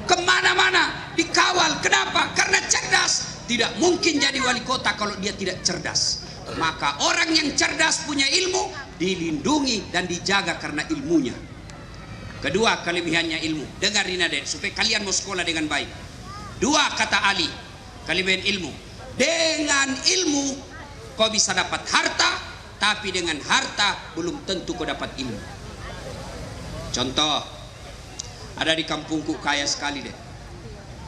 Kemana-mana dikawal. Kenapa? Karena cerdas. Tidak mungkin jadi wali kota kalau dia tidak cerdas. Maka orang yang cerdas punya ilmu, dilindungi dan dijaga karena ilmunya. Kedua kelebihannya ilmu. Dengarin adik, supaya kalian mau sekolah dengan baik. 2 kata Ali, kelebihan ilmu. Dengan ilmu kau bisa dapat harta, tapi dengan harta belum tentu kau dapat ilmu. Contoh, ada di kampungku kaya sekali deh,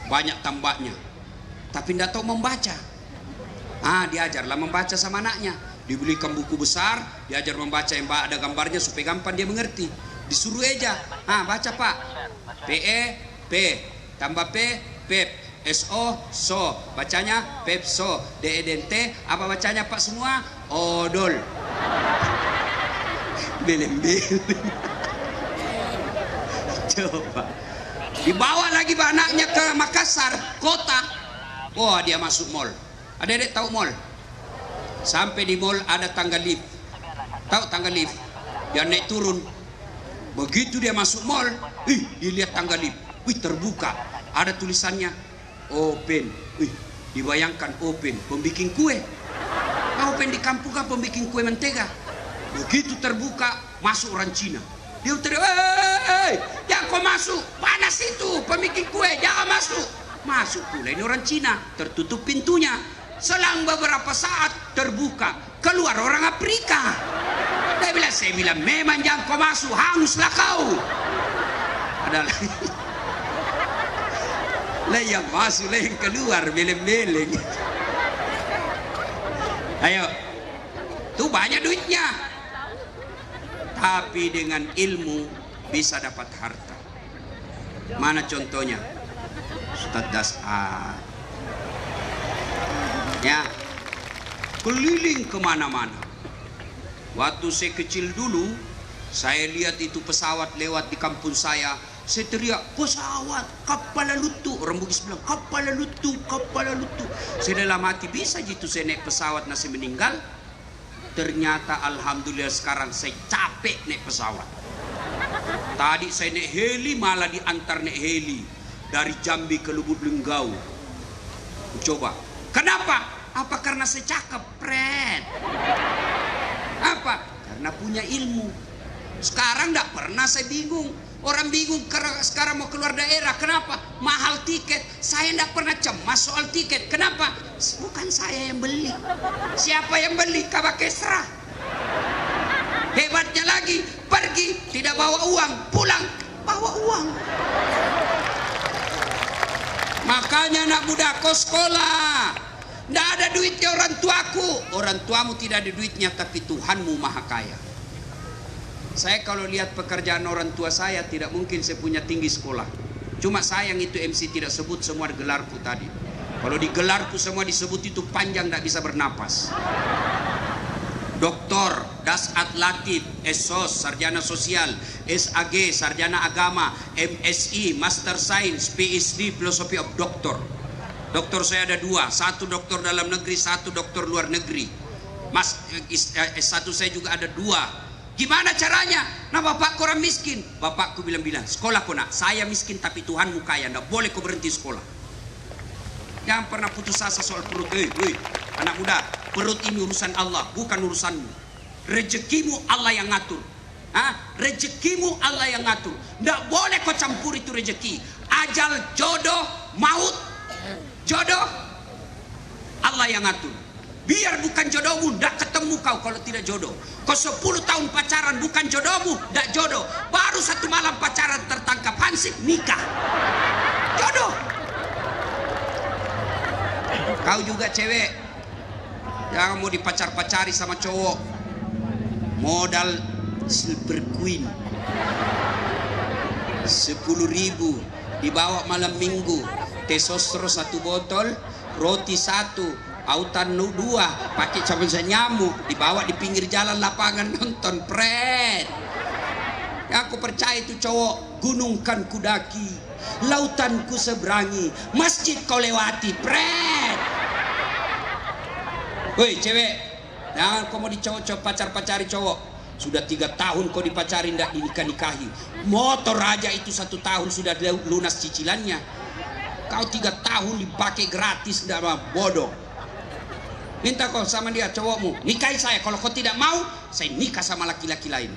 banyak tambaknya, tapi tidak tahu membaca. Diajarlah membaca sama anaknya. Dibelikan buku besar, diajar membaca yang ada gambarnya supaya gampang dia mengerti. Disuruh eja, baca Pak. PE, P, tambah P, Pep, SO, so. Bacanya Pepso, DEDNT, apa bacanya Pak semua? Odol. Belem-belem. Coba. Dibawa lagi anaknya ke Makassar, kota. Wah, dia masuk mall. Adik-adik tahu mall? Sampai di mall ada tangga lift. Tahu tangga lift? Dia naik turun. Begitu dia masuk mall, dia lihat tangga lift. Terbuka. Ada tulisannya open. Dibayangkan open, pembikin kue. Open di kampung kan pembikin kue mentega. Begitu terbuka, masuk orang Cina. Dia teriak, jangan kau masuk, panas itu, pembikin kue, jangan masuk. Masuk pula ini orang Cina, tertutup pintunya. Selang beberapa saat terbuka, keluar orang Afrika. Saya bilang memang jangan kau masuk, hanguslah kau. Ada lagi. Lah yang masuk, lah yang keluar, beleng-beleng. Ayo, tuh banyak duitnya. Tapi dengan ilmu bisa dapat harta. Mana contohnya? Ustaz Dasar. Ya, keliling kemana-mana. Waktu saya kecil dulu, saya lihat itu pesawat lewat di kampung saya teriak, pesawat, kapal lalutu. Orang Bugis bilang, kapal lalutu, kapal lalutu. Saya dalam hati, bisa gitu saya naik pesawat nasi meninggal. Ternyata alhamdulillah sekarang saya capek naik pesawat. Tadi saya naik heli, malah diantar naik heli dari Jambi ke Lubuk Linggau. Coba, kenapa? Apa karena saya cakep, Pret? Apa? Karena punya ilmu. Sekarang tidak pernah saya bingung. Orang bingung sekarang mau keluar daerah. Kenapa? Mahal tiket. Saya tidak pernah cemas soal tiket. Kenapa? Bukan saya yang beli. Siapa yang beli? Kabak Kesra. Hebatnya lagi, pergi tidak bawa uang, pulang bawa uang. Makanya anak muda kau sekolah, tidak ada duitnya orang tuaku. Orang tuamu tidak ada duitnya, tapi Tuhanmu maha kaya. Saya kalau lihat pekerjaan orang tua saya, tidak mungkin saya punya tinggi sekolah. Cuma sayang itu MC tidak sebut semua gelarku tadi. Kalau di gelarku semua disebut itu panjang, tidak bisa bernapas. Doktor, Dasat Latif, SOS, Sarjana Sosial, SAG, Sarjana Agama, MSI, Master Science, PhD, Philosophy of Doctor. Doktor saya ada dua, satu doktor dalam negeri, satu doktor luar negeri. S1 saya juga ada dua. Gimana caranya? Nah, bapakku orang miskin. Bapakku bilang, sekolah kau nak. Saya miskin tapi Tuhanmu kaya, tidak boleh kau berhenti sekolah. Jangan pernah putus asa soal perut. Anak muda, perut ini urusan Allah, bukan urusanmu. Rezekimu Allah yang ngatur. Rezekimu Allah yang ngatur. Tidak boleh kau campur itu rezeki. Ajal, jodoh, maut, jodoh Allah yang ngatur. Biar bukan jodohmu, tidak ketemu kau kalau tidak jodoh. Kau 10 tahun pacaran bukan jodohmu, tidak jodoh. Baru 1 malam pacaran tertangkap hansip, nikah. Jodoh. Kau juga cewek, jangan mau dipacar-pacari sama cowok. Modal Silver Queen 10.000, dibawa malam minggu. Tesostro 1 botol, roti 1, autan 2, pakai cabang nyamuk, dibawa di pinggir jalan lapangan nonton, Pret. Ya, aku percaya itu cowok. Gunung kan kudaki, lautan ku seberangi, masjid kau lewati, Pret. Woi cewek, jangan kau mau dicowok-cowok, pacar-pacari cowok. Sudah 3 tahun kau dipacarin, tidak dinikah-nikahi. Motor aja itu 1 tahun sudah lunas cicilannya. Kau 3 tahun dipakai gratis, tidak mau, bodoh. Minta kau sama dia, cowokmu, nikahi saya. Kalau kau tidak mau, saya nikah sama laki-laki lain.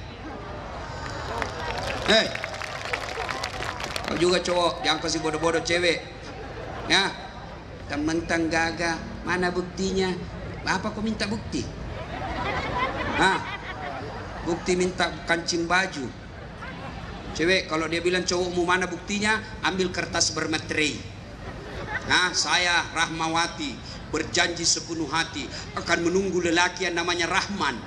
Kau juga cowok, jangan kasih bodoh-bodoh cewek. Ya, mentang gagah, mana buktinya? Apa kau minta bukti? Bukti minta kancing baju. Cewek, kalau dia bilang cowokmu mana buktinya, ambil kertas bermeterai. Saya Rahmawati, berjanji sepenuh hati akan menunggu lelaki yang namanya Rahman.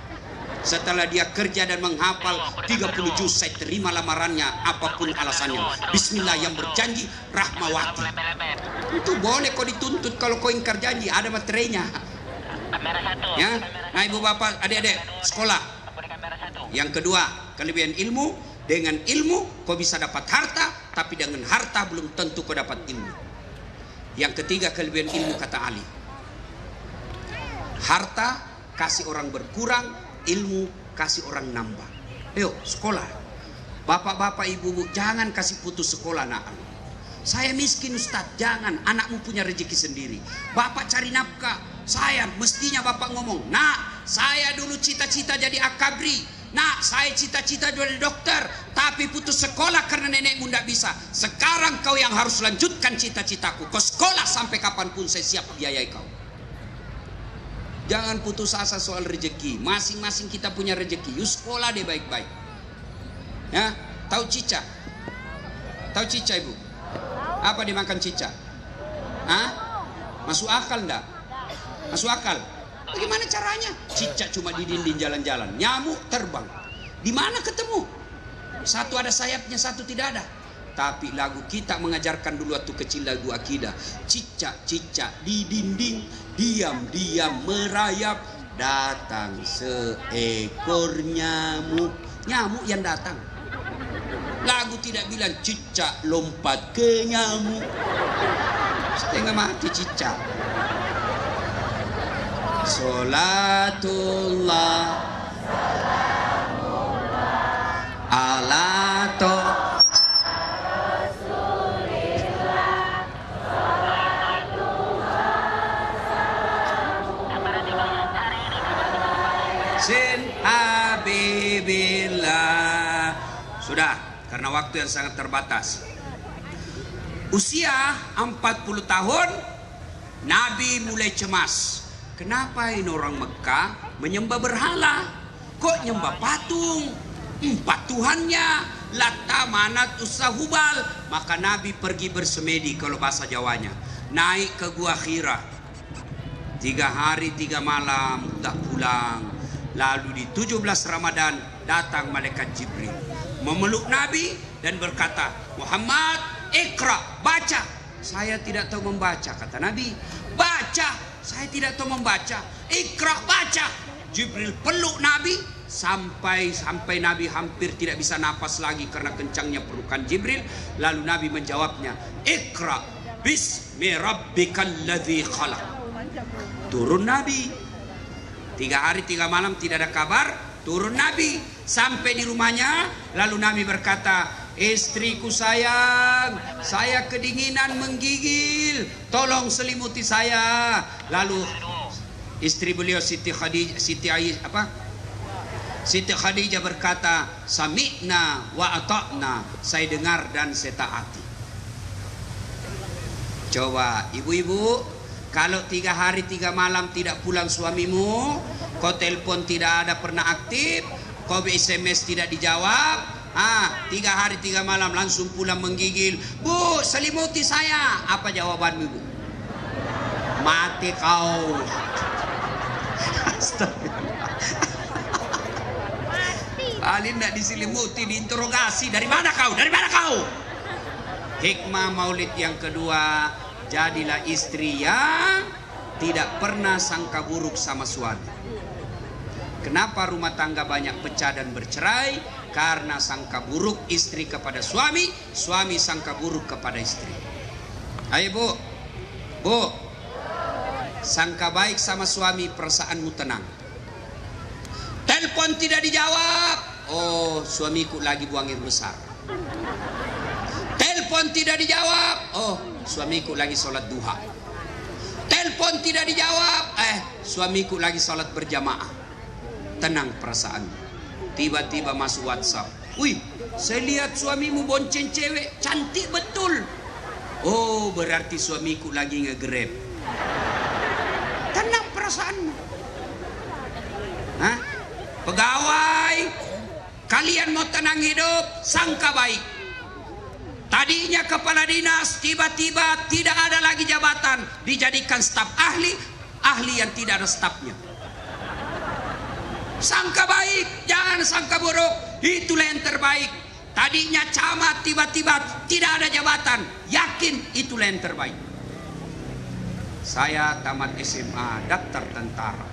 Setelah dia kerja dan menghafal 30 juz, saya terima lamarannya apapun alasannya. Bismillah, yang berjanji Rahmawati. Itu boleh kau dituntut kalau kau ingkar janji, ada materainya. Ya, nah ibu bapak, adik-adik sekolah. Yang kedua, kelebihan ilmu. Dengan ilmu kau bisa dapat harta, tapi dengan harta belum tentu kau dapat ilmu. Yang ketiga, kelebihan ilmu kata Ali. Harta kasih orang berkurang, ilmu kasih orang nambah. Ayo sekolah. Bapak-bapak, ibu-ibu, jangan kasih putus sekolah nak. Saya miskin Ustaz, jangan. Anakmu punya rezeki sendiri. Bapak cari nafkah. Saya mestinya bapak ngomong, nak, saya dulu cita-cita jadi akabri. Nak, saya cita-cita jadi dokter, tapi putus sekolah karena nenekmu tidak bisa. Sekarang kau yang harus lanjutkan cita-citaku. Kau sekolah sampai kapanpun, saya siap biayai kau. Jangan putus asa soal rezeki. Masing-masing kita punya rezeki. Yuk sekolah deh baik-baik. Ya, tahu cica? Tahu cica ibu? Apa dimakan cica? Hah? Masuk akal enggak? Masuk akal? Bagaimana caranya? Cicak cuma di dinding jalan-jalan, nyamuk terbang. Di mana ketemu? Satu ada sayapnya, satu tidak ada. Tapi lagu kita mengajarkan dulu waktu kecil lagu akidah. Cicak-cicak di dinding, diam-diam merayap. Datang seekor nyamuk. Nyamuk yang datang. Lagu tidak bilang cicak lompat ke nyamuk. Setengah mati cicak. Salatullah ala to sin habibillah. Sudah, karena waktu yang sangat terbatas. Usia 40 tahun Nabi mulai cemas. Kenapa ini orang Mekah menyembah berhala? Kok nyembah patung? Empat Tuhannya, Lata, Manat, Uzza, Hubal. Maka Nabi pergi bersemedi, kalau bahasa Jawanya. Naik ke Gua Hira. 3 hari 3 malam tak pulang. Lalu di 17 Ramadan datang malaikat Jibril memeluk Nabi dan berkata, Muhammad, ikra, baca. Saya tidak tahu membaca, kata Nabi. Baca. Saya tidak tahu membaca. Ikra, baca. Jibril peluk Nabi sampai Nabi hampir tidak bisa napas lagi karena kencangnya pelukan Jibril. Lalu Nabi menjawabnya, Ikra bismi rabbikal ladzi khalaq. Turun Nabi. 3 hari 3 malam tidak ada kabar. Turun Nabi sampai di rumahnya. Lalu Nabi berkata, istriku sayang, saya kedinginan menggigil, tolong selimuti saya. Lalu istri beliau Siti Khadijah berkata, sami'na wa ata'na, saya dengar dan saya taati. Coba ibu-ibu, kalau 3 hari 3 malam tidak pulang suamimu, kau telepon tidak ada pernah aktif, kau SMS tidak dijawab, 3 hari 3 malam langsung pulang menggigil, Bu, selimuti saya. Apa jawabanmu, Bu? Mati kau. Kali tidak diselimuti, diinterogasi. Dari mana kau? Dari mana kau? Hikmah maulid yang kedua, jadilah istri yang tidak pernah sangka buruk sama suami. Kenapa rumah tangga banyak pecah dan bercerai? Karena sangka buruk istri kepada suami, suami sangka buruk kepada istri. Ayo Bu, Bu, sangka baik sama suami, perasaanmu tenang. Telepon tidak dijawab, oh suamiku lagi buang air besar. Telepon tidak dijawab, oh suamiku lagi sholat duha. Telepon tidak dijawab, suamiku lagi sholat berjamaah. Tenang perasaanmu. Tiba-tiba masuk WhatsApp. Wih, saya lihat suamimu bonceng cewek, cantik betul. Oh, berarti suamiku lagi nge-grab. Tenang perasaanmu. Hah? Pegawai, kalian mau tenang hidup, sangka baik. Tadinya kepala dinas, tiba-tiba tidak ada lagi jabatan, dijadikan staf ahli, ahli yang tidak ada stafnya. Sangka baik, jangan sangka buruk. Itulah yang terbaik. Tadinya camat, tiba-tiba tidak ada jabatan. Yakin itulah yang terbaik. Saya tamat SMA, daftar tentara.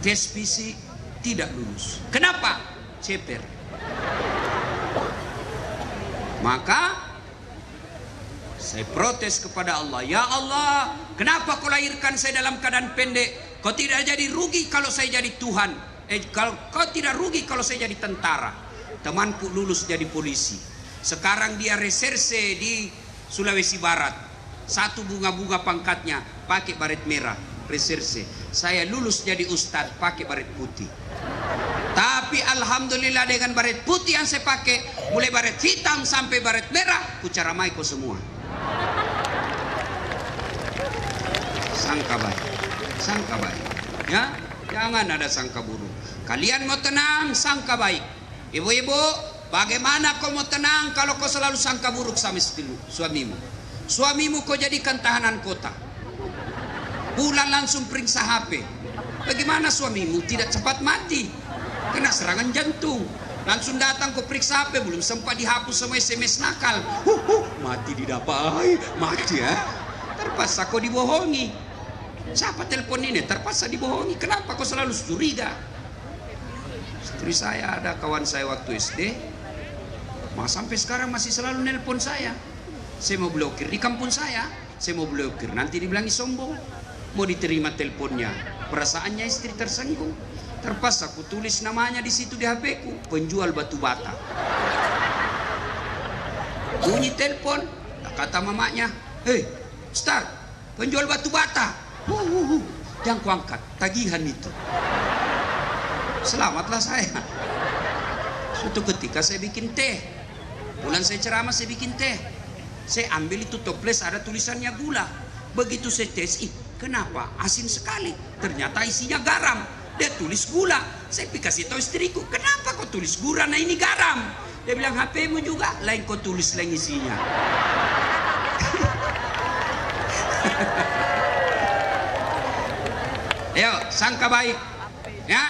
Tes fisik tidak lulus. Kenapa? Ceper. Maka saya protes kepada Allah. Ya Allah, kenapa kau lahirkan saya dalam keadaan pendek? Kau tidak jadi rugi kalau saya jadi Tuhan. Kalau kau tidak rugi kalau saya jadi tentara. Temanku lulus jadi polisi. Sekarang dia reserse di Sulawesi Barat. Satu bunga-bunga pangkatnya pakai baret merah, reserse. Saya lulus jadi ustadz pakai baret putih. Tapi alhamdulillah dengan baret putih yang saya pakai, mulai baret hitam sampai baret merah, kucaramai kau semua. Sangka baik, sangka baik. Ya, jangan ada sangka buruk. Kalian mau tenang, sangka baik. Ibu-ibu, bagaimana kau mau tenang kalau kau selalu sangka buruk sama suamimu? Suamimu kau jadikan tahanan kota. Pulang langsung periksa HP. Bagaimana suamimu tidak cepat mati? Kena serangan jantung. Langsung datang kau periksa HP, belum sempat dihapus semua SMS nakal. Mati didapai, mati ya. Terpaksa kau dibohongi. Siapa telepon ini? Terpaksa dibohongi. Kenapa kau selalu curiga? Istri saya ada kawan saya waktu SD. Sampai sekarang masih selalu nelpon saya. Saya mau blokir di kampung saya mau blokir, nanti dibilangi sombong. Mau diterima teleponnya, perasaannya istri tersinggung. Terpaksa aku tulis namanya di situ di HP ku, penjual batu bata. Bunyi telepon, kata mamanya, hei Ustaz, penjual batu bata. Jangan ku angkat, tagihan itu. Selamatlah saya. Suatu ketika saya bikin teh, bulan saya ceramah saya bikin teh. Saya ambil itu toples ada tulisannya gula. Begitu saya tes, kenapa asin sekali? Ternyata isinya garam. Dia tulis gula. Saya kasih tahu istriku, kenapa kau tulis gula? Nah ini garam. Dia bilang HP-mu juga, lain kau tulis lain isinya. Ayo, sangka baik. Ya.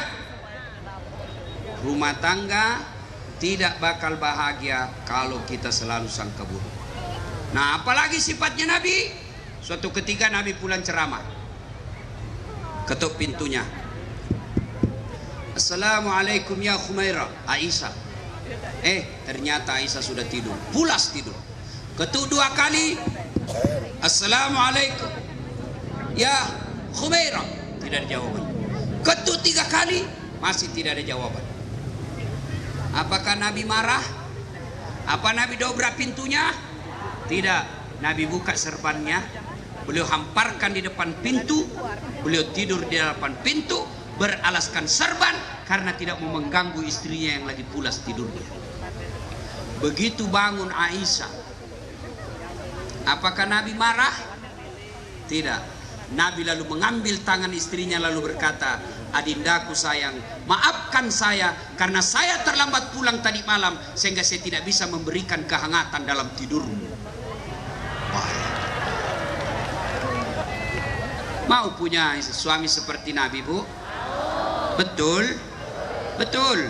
Rumah tangga tidak bakal bahagia kalau kita selalu sangka buruk. Nah, apalagi sifatnya Nabi. Suatu ketika Nabi pulang ceramah, ketuk pintunya. Assalamualaikum ya Khumairah, Aisyah. Ternyata Aisyah sudah tidur, pulas tidur. Ketuk 2 kali. Assalamualaikum ya Khumairah, tidak ada jawaban. Ketuk 3 kali, masih tidak ada jawaban. Apakah Nabi marah? Apa Nabi dobrak pintunya? Tidak, Nabi buka serbannya, beliau hamparkan di depan pintu, beliau tidur di depan pintu, beralaskan serban karena tidak mau mengganggu istrinya yang lagi pulas tidurnya. Begitu bangun Aisyah, apakah Nabi marah? Tidak. Nabi lalu mengambil tangan istrinya lalu berkata, adindaku sayang, maafkan saya karena saya terlambat pulang tadi malam sehingga saya tidak bisa memberikan kehangatan dalam tidurmu. Mau punya suami seperti Nabi, Bu? Betul? Betul.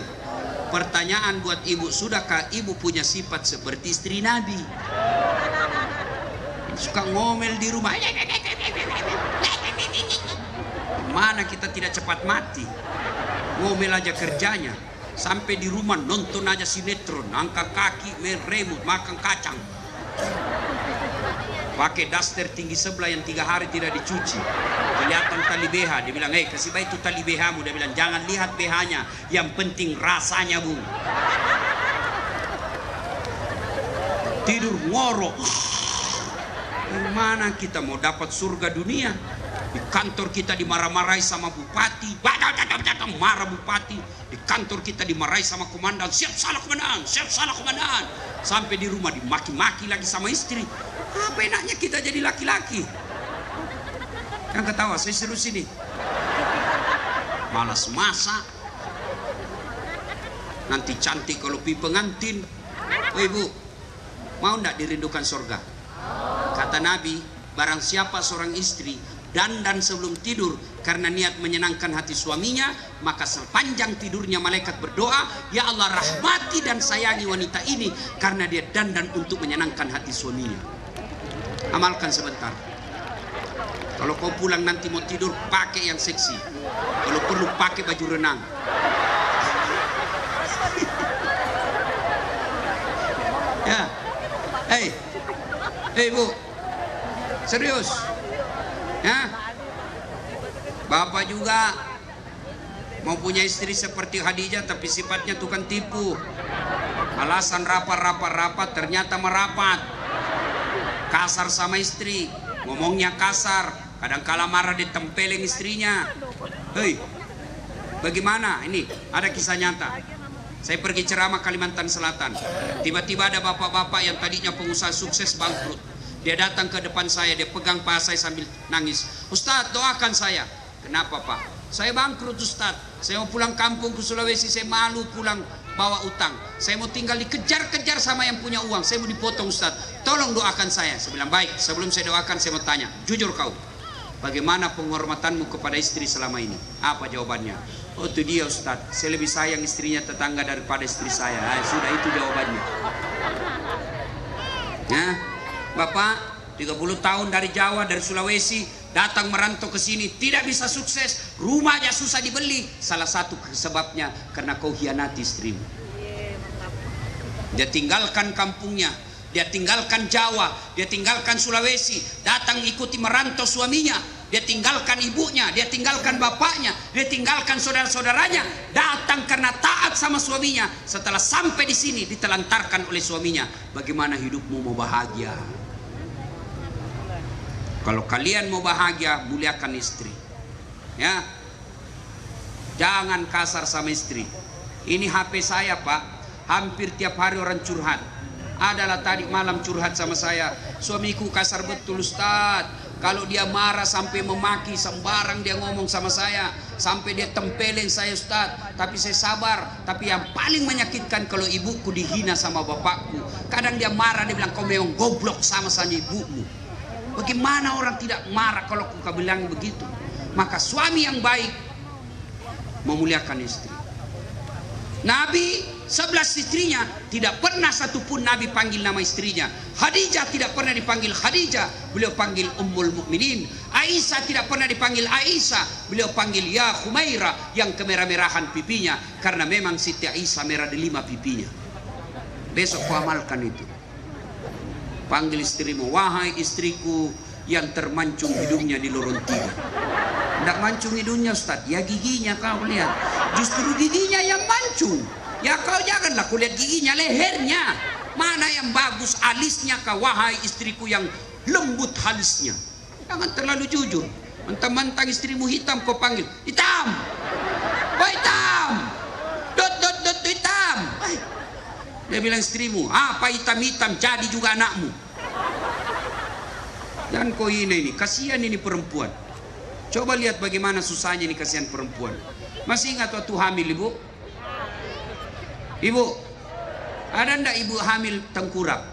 Pertanyaan buat ibu, sudahkah ibu punya sifat seperti istri Nabi? Suka ngomel di rumah. Mana kita tidak cepat mati? Ngomel aja kerjanya. Sampai di rumah nonton aja sinetron, angkat kaki, main remote, makan kacang. Pakai daster tinggi sebelah yang 3 hari tidak dicuci, kelihatan tali BH. Dia bilang, kasih baik itu tali BH-mu. Dia bilang, jangan lihat BH-nya, yang penting rasanya, Bu. Tidur ngorok. Mana kita mau dapat surga dunia? Di kantor kita dimarah-marahi sama bupati, marah bupati. Di kantor kita dimarahi sama komandan, siap salah komandan, siap salah komandan. Sampai di rumah dimaki-maki lagi sama istri. Apa enaknya kita jadi laki-laki? Yang ketawa, saya serius ini. Malas masak. Nanti cantik kalau pi pengantin. Oh ibu, mau ndak dirindukan surga? Kata Nabi, barang siapa seorang istri dandan sebelum tidur karena niat menyenangkan hati suaminya, maka sepanjang tidurnya malaikat berdoa, ya Allah rahmati dan sayangi wanita ini karena dia dandan untuk menyenangkan hati suaminya. Amalkan sebentar. Kalau kau pulang nanti mau tidur, pakai yang seksi. Kalau perlu pakai baju renang. Ya, hei Bu, serius, ya? Bapak juga mau punya istri seperti Khadijah, tapi sifatnya tukang tipu. Alasan rapat, ternyata merapat. Kasar sama istri, ngomongnya kasar. Kadang-kala marah ditempelin istrinya. Hei, bagaimana? Ini ada kisah nyata. Saya pergi ceramah Kalimantan Selatan. Tiba-tiba ada bapak-bapak yang tadinya pengusaha sukses bangkrut. Dia datang ke depan saya, dia pegang paha saya sambil nangis. Ustadz, doakan saya. Kenapa Pak? Saya bangkrut Ustadz. Saya mau pulang kampung ke Sulawesi, saya malu pulang bawa utang. Saya mau tinggal dikejar-kejar sama yang punya uang. Saya mau dipotong Ustadz. Tolong doakan saya. Saya bilang baik. Sebelum saya doakan, saya mau tanya. Jujur kau, bagaimana penghormatanmu kepada istri selama ini? Apa jawabannya? Oh itu dia Ustadz, saya lebih sayang istrinya tetangga daripada istri saya. Sudah itu jawabannya. Nah, Bapak 30 tahun dari Jawa, dari Sulawesi, datang merantau ke sini, tidak bisa sukses, rumah aja susah dibeli. Salah satu sebabnya karena kau hianati istrimu. Dia tinggalkan kampungnya, dia tinggalkan Jawa, dia tinggalkan Sulawesi, datang ikuti merantau suaminya. Dia tinggalkan ibunya, dia tinggalkan bapaknya, dia tinggalkan saudara-saudaranya, datang karena taat sama suaminya. Setelah sampai di sini ditelantarkan oleh suaminya. Bagaimana hidupmu mau bahagia? Kalau kalian mau bahagia, muliakan istri. Ya, jangan kasar sama istri. Ini HP saya Pak, hampir tiap hari orang curhat. Adalah tadi malam curhat sama saya, suamiku kasar betul Ustadz. Kalau dia marah sampai memaki, sembarang dia ngomong sama saya, sampai dia tempelin saya Ustadz. Tapi saya sabar. Tapi yang paling menyakitkan kalau ibuku dihina sama bapakku. Kadang dia marah, dia bilang kau memang goblok sama ibumu. Bagaimana orang tidak marah kalau kau bilang begitu? Maka suami yang baik memuliakan istri. Nabi 11 istrinya, tidak pernah satupun Nabi panggil nama istrinya. Khadijah tidak pernah dipanggil Khadijah, beliau panggil Ummul Mukminin. Aisyah tidak pernah dipanggil Aisyah, beliau panggil Ya Humaira, yang kemerah-merahan pipinya, karena memang Siti Aisyah merah di 5 pipinya. Besok kau amalkan itu. Panggil istrimu, wahai istriku yang termancung hidungnya di lorong 3. Tidak mancung hidungnya Ustaz, ya giginya kau lihat. Justru giginya yang mancung. Ya kau janganlah kulihat giginya, lehernya. Mana yang bagus alisnya kau, wahai istriku yang lembut halisnya. Jangan terlalu jujur. Mentang-mentang istrimu hitam kau panggil, hitam. Oh hitam. Dot hitam. Dia bilang istrimu, apa hitam-hitam, jadi juga anakmu. Dan kau ini kasihan ini perempuan. Coba lihat bagaimana susahnya ini, kasihan perempuan. Masih ingat waktu hamil ibu? Ibu, ada ndak ibu hamil tengkurap?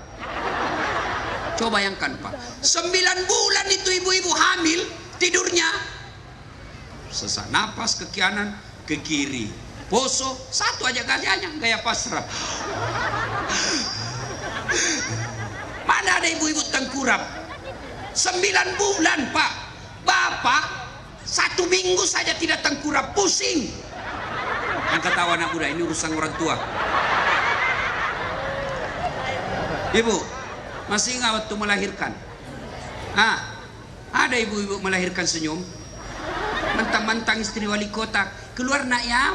Coba bayangkan Pak, 9 bulan itu ibu-ibu hamil, tidurnya sesak napas ke kanan, ke kiri, poso, satu aja gayanya, gaya pasrah. Mana ada ibu-ibu tengkurap? 9 bulan Pak. Bapak 1 minggu saja tidak tengkurap, pusing. Yang ketawa anak muda, ini urusan orang tua. Ibu, masih ingat waktu melahirkan? Ada ibu-ibu melahirkan senyum. Mentang-mentang istri wali kota, keluar nak ya.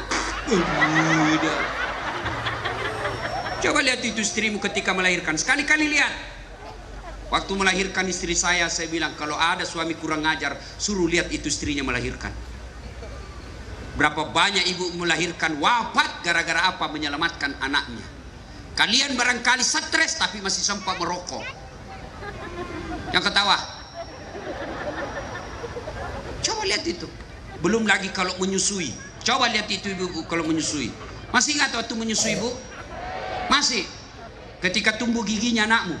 Coba lihat itu istrimu ketika melahirkan. Sekali-kali lihat. Waktu melahirkan istri saya bilang kalau ada suami kurang ajar, suruh lihat itu istrinya melahirkan. Berapa banyak ibu melahirkan wafat gara-gara apa? Menyelamatkan anaknya. Kalian barangkali stres tapi masih sempat merokok. Yang ketawa. Coba lihat itu. Belum lagi kalau menyusui. Coba lihat itu ibu kalau menyusui. Masih ingat waktu menyusui ibu? Masih. Ketika tumbuh giginya anakmu.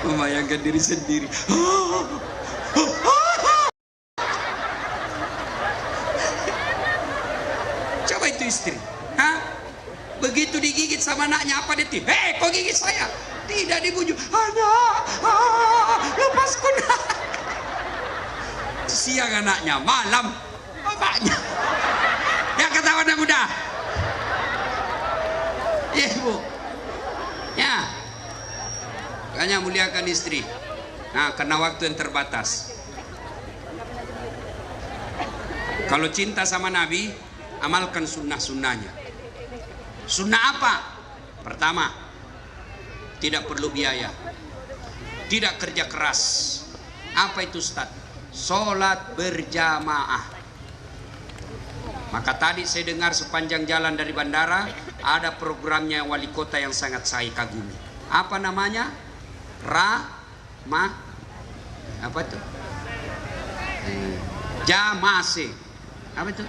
Membayangkan diri sendiri. Coba itu istri. Hah? Begitu digigit sama anaknya apa dia? Hei, kok gigit saya? Tidak dibujuk. Anak, lepaskan. Siang anaknya, malam bapaknya. Ya ketawa anak muda. Ya ibu. Ya. Makanya muliakan istri. Nah, karena waktu yang terbatas. Kalau cinta sama Nabi, amalkan sunnah-sunnahnya. Sunnah apa? Pertama, tidak perlu biaya, tidak kerja keras. Apa itu Ustaz? Sholat berjamaah. Maka tadi saya dengar sepanjang jalan dari bandara ada programnya wali kota yang sangat saya kagumi. Apa namanya? Apa itu? Jamase. Apa itu?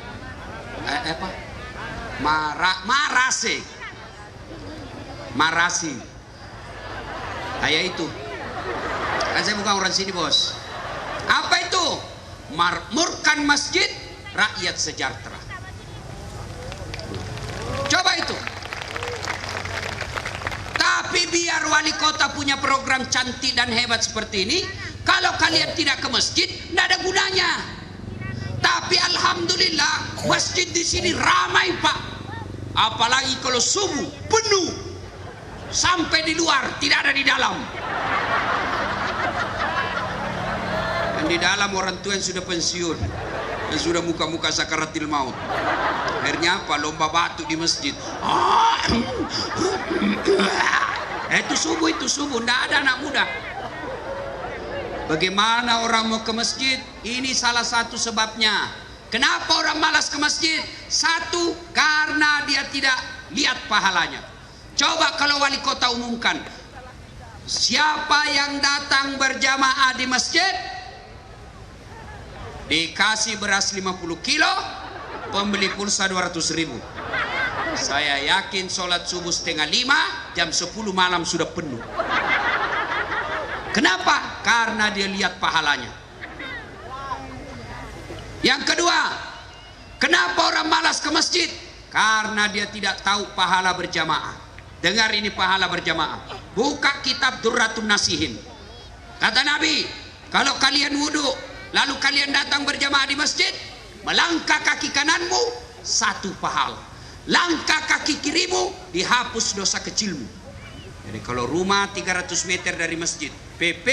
Apa? Marasi. Kayak itu. Kan saya bukan orang sini, bos. Apa itu? Makmurkan masjid, rakyat sejahtera. Coba itu. Tapi biar wali kota punya program cantik dan hebat seperti ini, kalau kalian tidak ke masjid, tidak ada gunanya. Tapi alhamdulillah masjid di sini ramai, Pak. Apalagi kalau subuh penuh sampai di luar, tidak ada di dalam. Dan di dalam orang tua yang sudah pensiun, yang sudah muka-muka sakaratil maut. Akhirnya apa? Lomba batuk di masjid. Itu subuh, tidak ada anak muda. Bagaimana orang mau ke masjid? Ini salah satu sebabnya. Kenapa orang malas ke masjid? Satu, karena dia tidak lihat pahalanya. Coba kalau wali kota umumkan, siapa yang datang berjamaah di masjid dikasih beras 50 kilo, pembeli pulsa 200.000. Saya yakin sholat subuh 4:30, jam 10 malam sudah penuh. Kenapa? Karena dia lihat pahalanya. Yang kedua, kenapa orang malas ke masjid? Karena dia tidak tahu pahala berjamaah. Dengar ini pahala berjamaah. Buka kitab Durratun Nasihin. Kata Nabi, kalau kalian wudhu, lalu kalian datang berjamaah di masjid, melangkah kaki kananmu, 1 pahala. Langkah kaki kirimu, dihapus dosa kecilmu. Jadi kalau rumah 300 meter dari masjid, PP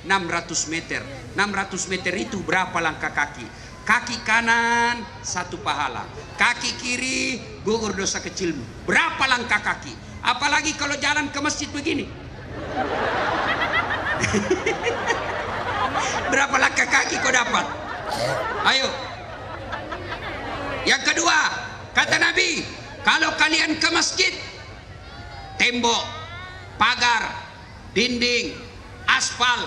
600 meter. 600 meter itu berapa langkah kaki? Kaki kanan 1 pahala, kaki kiri gugur dosa kecilmu. Berapa langkah kaki? Apalagi kalau jalan ke masjid begini. Berapa langkah kaki kau dapat? Ayo. Yang kedua, kata Nabi, kalau kalian ke masjid, tembok, pagar, dinding, aspal,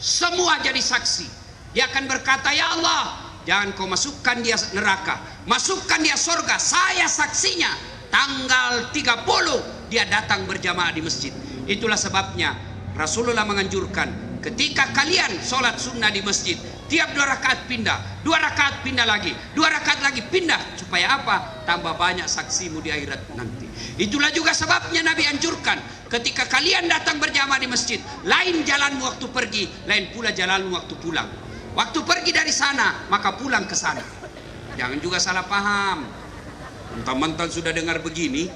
semua jadi saksi. Dia akan berkata, ya Allah, jangan kau masukkan dia neraka, masukkan dia surga. Saya saksinya, tanggal 30 dia datang berjamaah di masjid. Itulah sebabnya Rasulullah menganjurkan, ketika kalian sholat sunnah di masjid, tiap 2 rakaat pindah, 2 rakaat pindah lagi, 2 rakaat lagi pindah. Supaya apa? Tambah banyak saksimu di akhirat nanti. Itulah juga sebabnya Nabi anjurkan, ketika kalian datang berjamaah di masjid, lain jalanmu waktu pergi, lain pula jalanmu waktu pulang. Waktu pergi dari sana, maka pulang ke sana. Jangan juga salah paham. Mentang-mentang sudah dengar begini,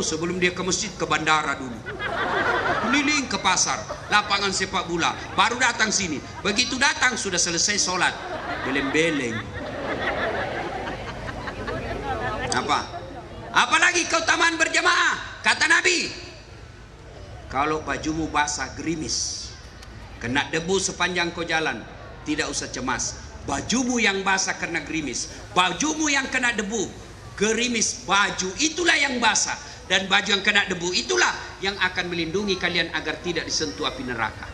sebelum dia ke masjid, ke bandara dulu, keliling ke pasar, lapangan sepak bola, baru datang sini. Begitu datang sudah selesai sholat, beleng-beleng. Apalagi keutamaan berjamaah. Kata Nabi, kalau bajumu basah gerimis, kena debu sepanjang kau jalan, tidak usah cemas. Bajumu yang basah karena gerimis, bajumu yang kena debu, gerimis baju itulah yang basah, dan baju yang kena debu itulah yang akan melindungi kalian agar tidak disentuh api neraka.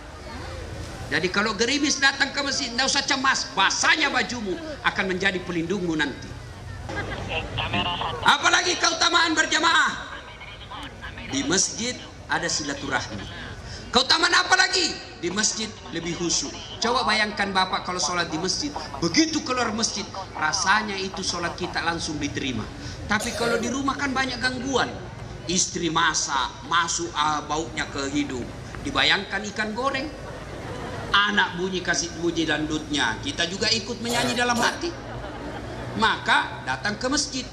Jadi kalau gerimis datang ke masjid, tidak usah cemas, basahnya bajumu akan menjadi pelindungmu nanti. Apalagi keutamaan berjamaah. Di masjid ada silaturahmi. Keutamaan apa lagi? Di masjid lebih khusyuk. Coba bayangkan Bapak kalau sholat di masjid, begitu keluar masjid, rasanya itu sholat kita langsung diterima. Tapi kalau di rumah kan banyak gangguan. Istri masak, masuk baunya ke hidung. Dibayangkan ikan goreng. Anak kasih bunyi dangdutnya, kita juga ikut menyanyi dalam hati. Maka datang ke masjid.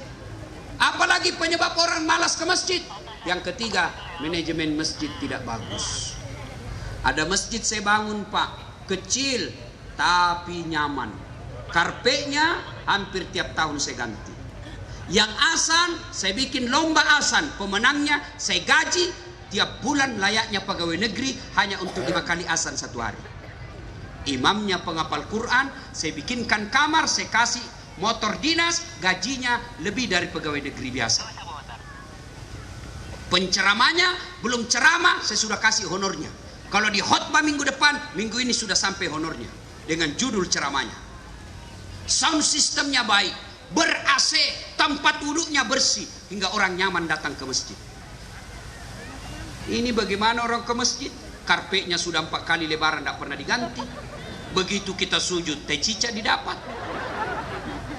Apalagi penyebab orang malas ke masjid? Yang ketiga, manajemen masjid tidak bagus. Ada masjid saya bangun Pak, kecil tapi nyaman. Karpetnya hampir tiap tahun saya ganti. Yang asan saya bikin lomba asan, pemenangnya saya gaji tiap bulan layaknya pegawai negeri hanya untuk 5 kali asan satu hari. Imamnya penghafal Quran, saya bikinkan kamar, saya kasih motor dinas, gajinya lebih dari pegawai negeri biasa. Penceramanya belum ceramah, saya sudah kasih honornya. Kalau di khotbah minggu depan, minggu ini sudah sampai honornya dengan judul ceramahnya. Sound systemnya baik, ber-AC, tempat wuduknya bersih, hingga orang nyaman datang ke masjid. Ini bagaimana orang ke masjid? Karpetnya sudah 4 kali lebaran tidak pernah diganti. Begitu kita sujud, teh cicak didapat.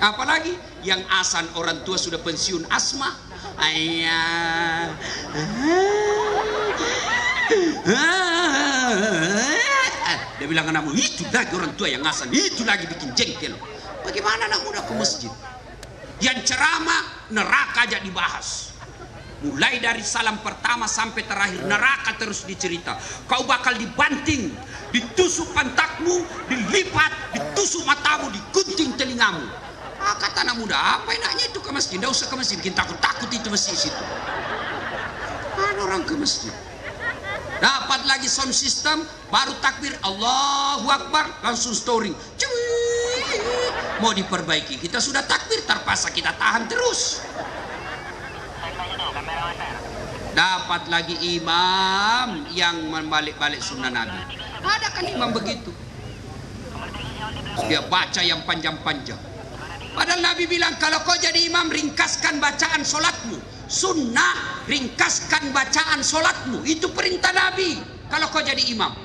Apalagi yang asan orang tua sudah pensiun asma. Ayah. Dia bilang anakmu, itu lagi orang tua yang asan, itu lagi bikin jengkel. Bagaimana anak muda ke masjid? Yang ceramah neraka aja dibahas. Mulai dari salam pertama sampai terakhir neraka terus dicerita. Kau bakal dibanting, ditusuk pantatmu, dilipat, ditusuk matamu, digunting telingamu. Kata anak muda, apa enaknya itu ke masjid? Tidak usah ke masjid, kita takut itu masjid situ. Mana orang ke masjid? Dapat lagi sound system, baru takbir Allahu Akbar, langsung storing. Mau diperbaiki, kita sudah takbir, terpaksa kita tahan terus. Dapat lagi imam yang membalik-balik sunnah Nabi. Ada kan imam begitu? Dia baca yang panjang-panjang. Padahal Nabi bilang, kalau kau jadi imam, ringkaskan bacaan solatmu. Sunnah, ringkaskan bacaan solatmu. Itu perintah Nabi. Kalau kau jadi imam.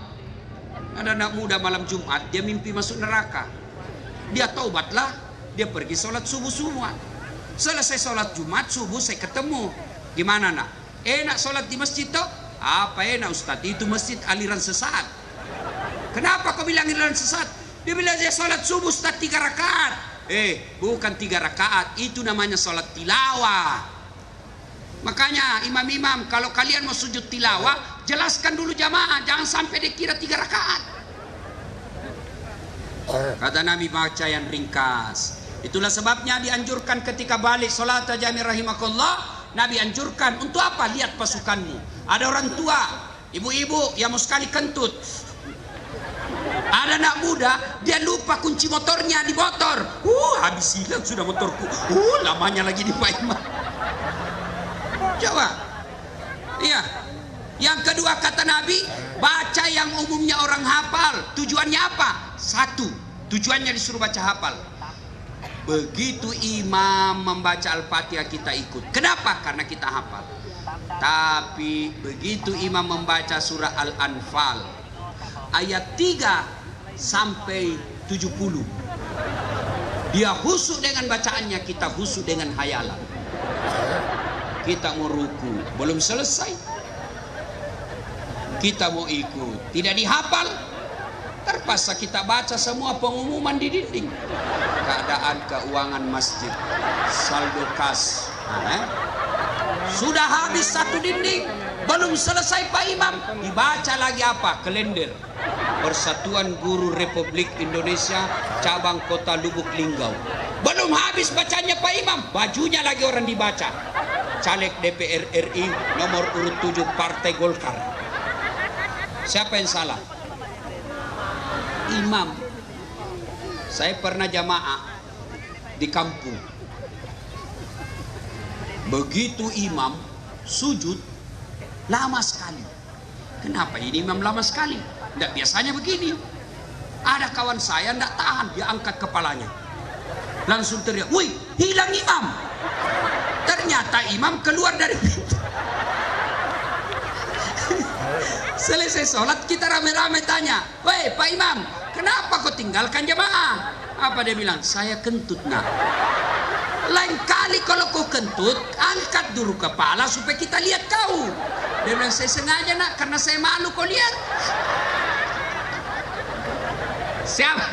Ada anak muda malam Jumat, dia mimpi masuk neraka. Dia taubatlah, dia pergi solat subuh semua. Selesai solat Jumat, subuh saya ketemu. Gimana nak? Enak solat di masjid toh? Apa enak Ustaz? Itu masjid aliran sesat. Kenapa kau bilang aliran sesat? Dia bilang saya solat subuh Ustaz 3 rakaat. Bukan 3 rakaat, itu namanya solat tilawah. Makanya imam-imam, kalau kalian mau sujud tilawah, jelaskan dulu jamaah, jangan sampai dikira 3 rakaat. Kata Nabi, baca yang ringkas. Itulah sebabnya dianjurkan ketika balik solat jami rahimakallah, Nabi anjurkan untuk apa? Lihat pasukanmu. Ada orang tua, ibu-ibu yang mau sekali kentut. Ada anak muda, dia lupa kunci motornya di motor. Habis hilang sudah motorku. Lamanya lagi di Pak Imam. Coba. Iya. Yang kedua kata Nabi, baca yang umumnya orang hafal. Tujuannya apa? 1. Tujuannya disuruh baca hafal. Begitu imam membaca Al-Fatihah kita ikut. Kenapa? Karena kita hafal. Tapi begitu imam membaca surah Al-Anfal ayat 3 sampai 70, dia khusyuk dengan bacaannya, kita khusyuk dengan hayalan. Kita mau ruku, belum selesai, kita mau ikut, tidak dihafal, terpaksa kita baca semua pengumuman di dinding. Keadaan keuangan masjid, saldo kas, sudah habis 1 dinding, belum selesai Pak Imam, dibaca lagi apa? Kalender Persatuan Guru Republik Indonesia cabang Kota Lubuk Linggau. Belum habis bacanya Pak Imam, bajunya lagi orang dibaca. Caleg DPR RI nomor urut 7 Partai Golkar. Siapa yang salah? Imam. Saya pernah jamaah di kampung. Begitu imam sujud lama sekali. Kenapa ini imam lama sekali? Tidak biasanya begini. Ada kawan saya tidak tahan, dia angkat kepalanya, langsung teriak, "Wih, hilang imam!" Ternyata imam keluar dari pintu. Selesai sholat kita rame-rame tanya, "Woi Pak Imam, kenapa kau tinggalkan jamaah?" Apa dia bilang? "Saya kentut nak." Lain kali kalau kau kentut, angkat dulu kepala supaya kita lihat kau. Dia bilang, "Saya sengaja nak, karena saya malu kau lihat." Siapa?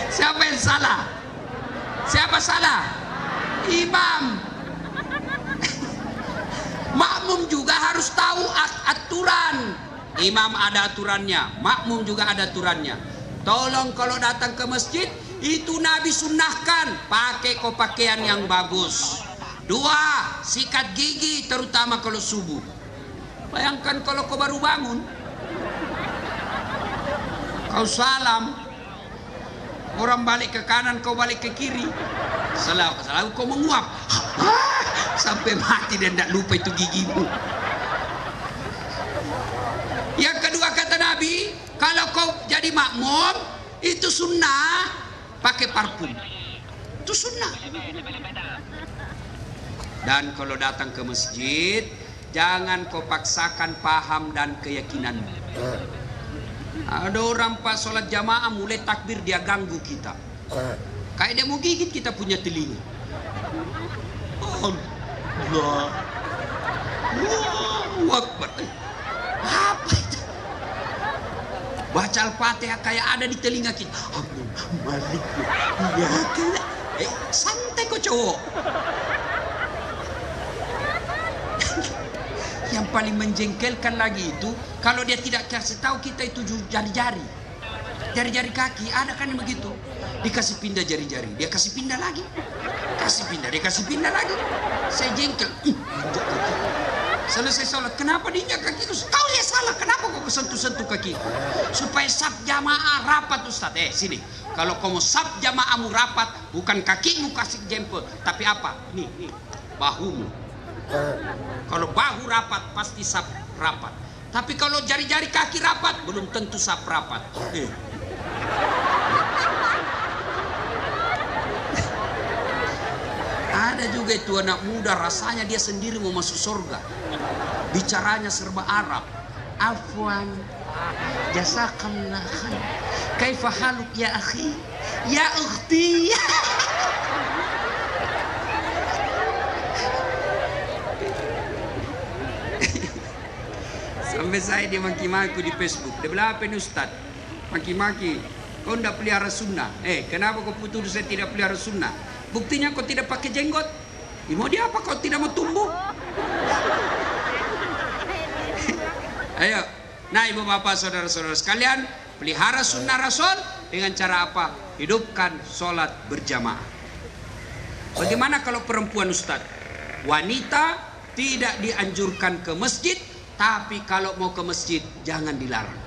Siapa yang salah? Siapa salah? Imam. Makmum juga harus tahu aturan. Imam ada aturannya, makmum juga ada aturannya. Tolong kalau datang ke masjid, itu Nabi sunnahkan pakai pakaian yang bagus. 2, sikat gigi terutama kalau subuh. Bayangkan kalau kau baru bangun, kau salam, orang balik ke kanan, kau balik ke kiri, selalu kau menguap sampai mati dan tidak lupa itu gigimu. Yang kedua kata Nabi, kalau kau jadi makmum, itu sunnah pakai parfum, itu sunnah. Dan kalau datang ke masjid, jangan kau paksakan paham dan keyakinanmu. Ada orang pas sholat jamaah mulai takbir dia ganggu kita, kayak dia mau gigit kita punya telinga. Allah, Allahu Akbar. Apa itu? Baca Al-Fatihah kayak ada di telinga kita. Malik ya, santai kok cowok. Yang paling menjengkelkan lagi itu kalau dia tidak kasih tahu kita itu jari-jari kaki, ada kan yang begitu, dikasih pindah jari-jari, dia kasih pindah lagi, kasih pindah, dia kasih pindah lagi. Saya jengkel. Selesai sholat, kenapa diinjak kaki? Kau ya salah, kenapa kau sentuh-sentuh kaki? Supaya saf jamaah rapat Ustaz. Sini, kalau kau mau saf jamaahmu rapat, bukan kakimu kasih jempol, tapi apa? Nih, bahumu. Kalau bahu rapat pasti saf rapat. Tapi kalau jari-jari kaki rapat, belum tentu saf rapat. Ada juga itu anak muda, rasanya dia sendiri mau masuk surga. Bicaranya serba Arab. Afwan, jazakallah khair. Kaifa haluk ya akhi? Ya ukhti. Sampai saya dia maki-maki di Facebook. Dia bilang, "Apa ini Ustaz? Maki-maki, kau tidak pelihara sunnah." Kenapa kau putus saya tidak pelihara sunnah? Buktinya kau tidak pakai jenggot. Mau dia apa kau tidak mau tumbuh? Ayo, nah ibu bapak saudara-saudara sekalian, pelihara sunnah Rasul dengan cara apa? Hidupkan sholat berjamaah. Bagaimana kalau perempuan Ustaz? Wanita tidak dianjurkan ke masjid, tapi kalau mau ke masjid jangan dilarang.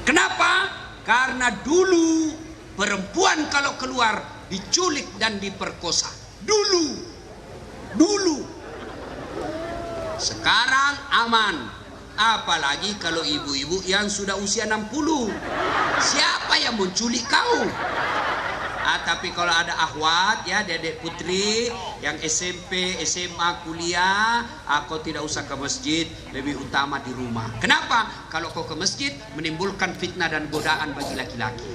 Kenapa? Karena dulu perempuan kalau keluar diculik dan diperkosa. Dulu. Sekarang aman. Apalagi kalau ibu-ibu yang sudah usia 60. Siapa yang menculik kau? Tapi kalau ada akhwat ya, dedek putri yang SMP, SMA, kuliah, kau tidak usah ke masjid, lebih utama di rumah. Kenapa? Kalau kau ke masjid menimbulkan fitnah dan godaan bagi laki-laki.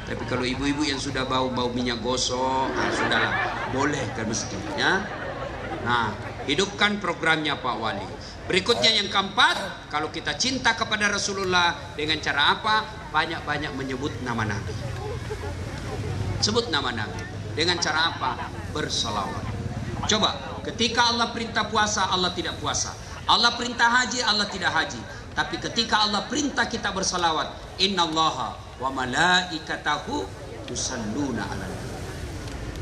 Tapi kalau ibu-ibu yang sudah bau-bau minyak gosok, sudahlah, boleh ke masjid ya. Nah, hidupkan programnya Pak Wali. Berikutnya yang keempat, kalau kita cinta kepada Rasulullah dengan cara apa? Banyak-banyak menyebut nama Nabi. Sebut nama Nabi. Dengan cara apa? Bersalawat. Coba, ketika Allah perintah puasa, Allah tidak puasa. Allah perintah haji, Allah tidak haji. Tapi ketika Allah perintah kita bersalawat, innallaha wa malaikatahu yusalluna 'alan nabi.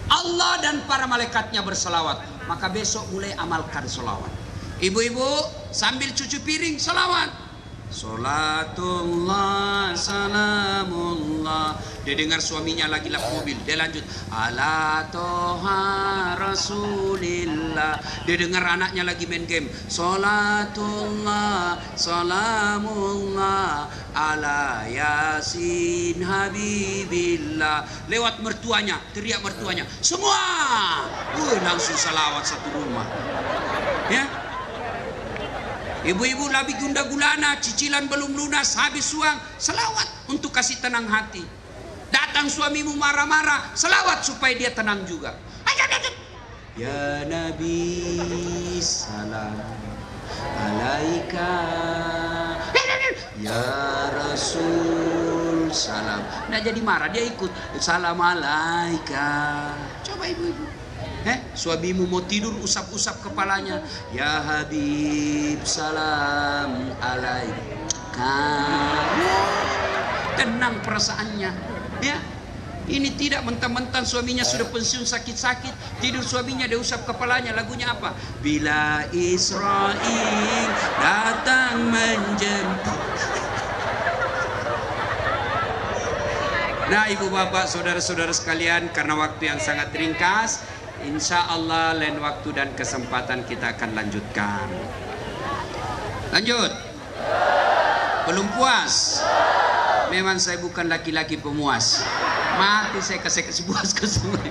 Allah dan para malaikatnya bersalawat. Maka besok mulai amalkan salawat. Ibu-ibu sambil cuci piring salawat. Salatullah salamullah. Dia dengar suaminya lagi lap mobil. Dia lanjut. Ala toha rasulillah. Dia dengar anaknya lagi main game. Salatullah, salamullah ala yasin habibillah. Lewat mertuanya, teriak mertuanya. Semua. Langsung salawat satu rumah. Ya. Ibu-ibu lagi gundah gulana, cicilan belum lunas, habis uang, selawat untuk kasih tenang hati. Datang suamimu marah-marah, selawat supaya dia tenang juga. Ya Nabi salam alaika, ya Rasul salam. Nggak jadi marah, dia ikut salam alaika. Coba ibu-ibu. Suamimu mau tidur, usap-usap kepalanya. Ya Habib salam alaika. Tenang perasaannya. Ya, ini tidak mentang-mentang suaminya sudah pensiun sakit-sakit, tidur suaminya dia usap kepalanya. Lagunya apa? Bila Israel datang menjemput. Nah, ibu bapak, saudara-saudara sekalian, karena waktu yang sangat ringkas, insya Allah lain waktu dan kesempatan kita akan lanjutkan. Lanjut. Belum puas? Memang saya bukan laki-laki pemuas. Mati saya kasih puas ke semua.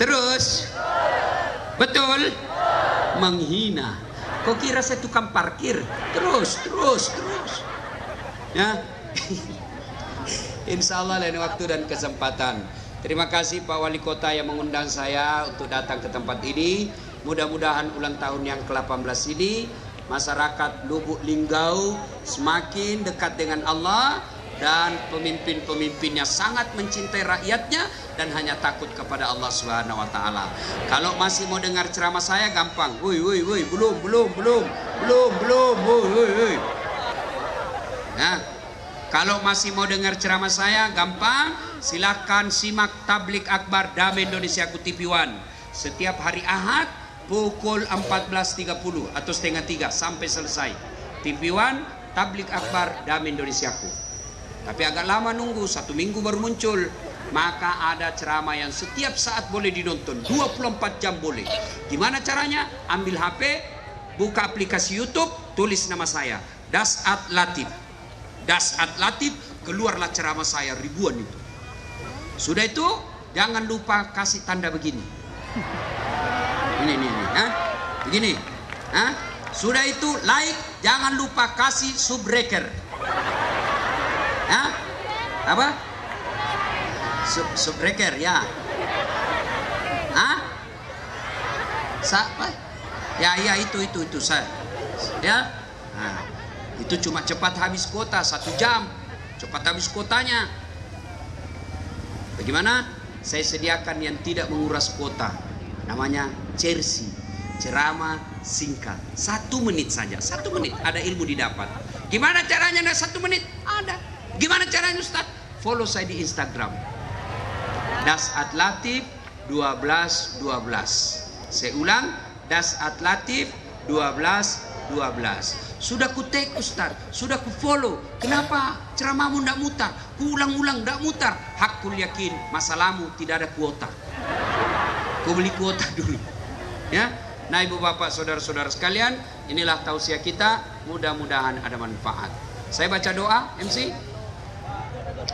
Terus, betul, menghina. Kok kira saya tukang parkir? Terus. Ya. Insya Allah lain waktu dan kesempatan. Terima kasih Pak Wali Kota yang mengundang saya untuk datang ke tempat ini. Mudah-mudahan ulang tahun yang ke-18 ini masyarakat Lubuk Linggau semakin dekat dengan Allah dan pemimpin-pemimpinnya sangat mencintai rakyatnya dan hanya takut kepada Allah Subhanahu wa taala. Kalau masih mau dengar ceramah saya gampang. Woi, belum. Woi. Nah, kalau masih mau dengar ceramah saya gampang, silakan simak tablik akbar Damai Indonesiaku TV One setiap hari Ahad pukul 14.30 atau setengah 3 sampai selesai. TV One tablik akbar Damai Indonesiaku. Tapi agak lama nunggu, 1 minggu baru muncul. Maka ada ceramah yang setiap saat boleh dinonton, 24 jam boleh. Gimana caranya? Ambil HP, buka aplikasi YouTube, tulis nama saya, Dasat Latif. Dasat Latif, keluarlah ceramah saya ribuan itu. Sudah itu, jangan lupa kasih tanda begini. Ini. Begini. Sudah itu, like, jangan lupa kasih subbreaker. Apa? Subbreaker ya. Ya itu saya. Ya. Nah, itu cuma cepat habis kuota 1 jam. Cepat habis kuotanya. Bagaimana? Saya sediakan yang tidak menguras kuota. Namanya Cersi. Ceramah singkat 1 menit saja. 1 menit ada ilmu didapat. Gimana caranya 1 menit? Ada. Gimana caranya Ustaz? Follow saya di Instagram. Dasat Latif 1212. Saya ulang, Dasat Latif 1212. Sudah ku tag Ustaz, sudah ku follow. Kenapa ceramahmu ndak mutar? Ku ulang-ulang ndak mutar. Hakul yakin, masalahmu tidak ada kuota. Ku beli kuota dulu. Ya. Nah, ibu bapak, saudara-saudara sekalian, inilah tausiah kita. Mudah-mudahan ada manfaat. Saya baca doa, MC.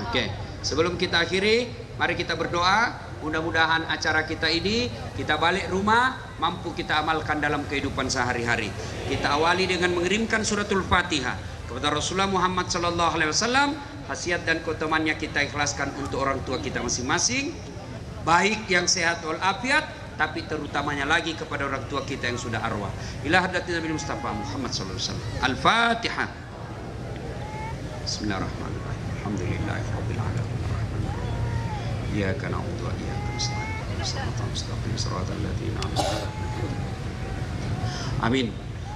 Oke. Sebelum kita akhiri, mari kita berdoa. Mudah-mudahan acara kita ini, kita balik rumah, mampu kita amalkan dalam kehidupan sehari-hari. Kita awali dengan mengirimkan suratul Fatihah kepada Rasulullah Muhammad SAW. Khasiat dan keutamannya kita ikhlaskan untuk orang tua kita masing-masing, baik yang sehat walafiat, tapi terutamanya lagi kepada orang tua kita yang sudah arwah. Ila hadratin Nabi Mustafa Muhammad SAW. Al-Fatihah. Bismillahirrahmanirrahim. Alhamdulillahirabbil alamin. Iyyaka na'budu wa iyyaka nasta'in. Shiratal mustaqim, shiratal ladzina an'amta 'alaihim. Amin.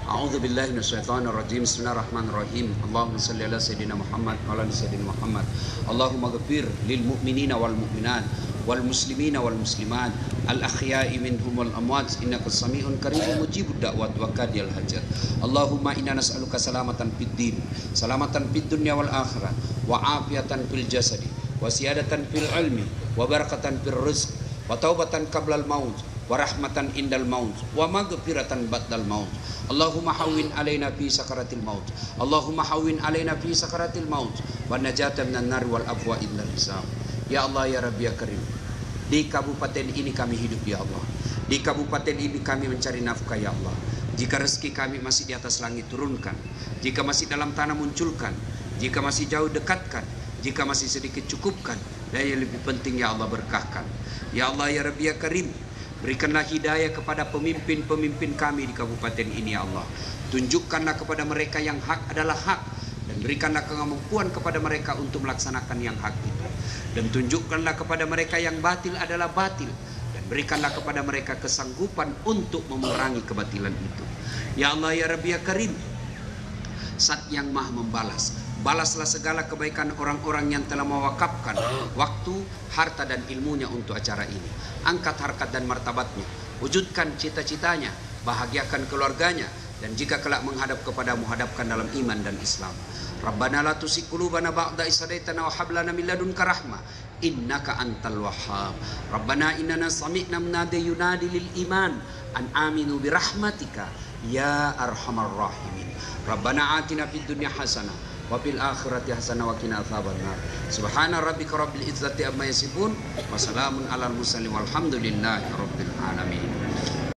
A'udzu billahi minasyaitonir rajim. Bismillahirrahmanirrahim. Allahumma shalli ala sayidina Muhammad wa ala sayyidina Muhammad. Allahumma ighfir lil mu'minina wal mu'minat wal muslimina wal muslimat al ahya'i minhum wal amwat innaka sami'un qaribun mujibud da'wat wa qadiyal hajat. Allahumma inna nas'aluka salamatan fid din, salamatan fid dunya wal akhirah, wa afiatan fil jasadi, wa siyadatan fil ilmi wa barakatan fil rizq wa taubatan qablal maut wa rahmatan indal maut wa maghfiratan ba'dal maut. Allahumma hawwin alaina fi sakaratil maut. Allahumma hawwin alaina fi sakaratil maut wa najatan minan nar wal afwa indal hisab. Ya Allah ya Rabbi ya Karim, di kabupaten ini kami hidup ya Allah. Di kabupaten ini kami mencari nafkah ya Allah. Jika rezeki kami masih di atas langit, turunkan. Jika masih dalam tanah, munculkan. Jika masih jauh, dekatkan. Jika masih sedikit, cukupkan. Dan yang lebih penting ya Allah, berkahkan. Ya Allah ya Rabbi ya Karim, berikanlah hidayah kepada pemimpin-pemimpin kami di kabupaten ini ya Allah. Tunjukkanlah kepada mereka yang hak adalah hak, dan berikanlah kemampuan kepada mereka untuk melaksanakan yang hak itu. Dan tunjukkanlah kepada mereka yang batil adalah batil, dan berikanlah kepada mereka kesanggupan untuk memerangi kebatilan itu. Ya Allah ya Rabbi ya Karim, Zat yang Maha membalas, balaslah segala kebaikan orang-orang yang telah mewakafkan waktu, harta dan ilmunya untuk acara ini. Angkat harkat dan martabatnya, wujudkan cita-citanya, bahagiakan keluarganya, dan jika kelak menghadap kepadamu, hadapkan dalam iman dan Islam. Rabbana la tuzigh qulubana ba'da idh hadaitana wa hab lana min ladunka rahmah innaka antal wahhab. Rabbana innana sami'na munadiyan yunadi lil iman an aminu bi rahmatika ya arhamar rahimin. Rabbana atina fid dunya hasanah wa fil akhirati hasanah wa qina adzabannar. Subhana rabbika rabbil izzati amma yasifun wa salamun alal mursalin walhamdulillahi rabbil alamin.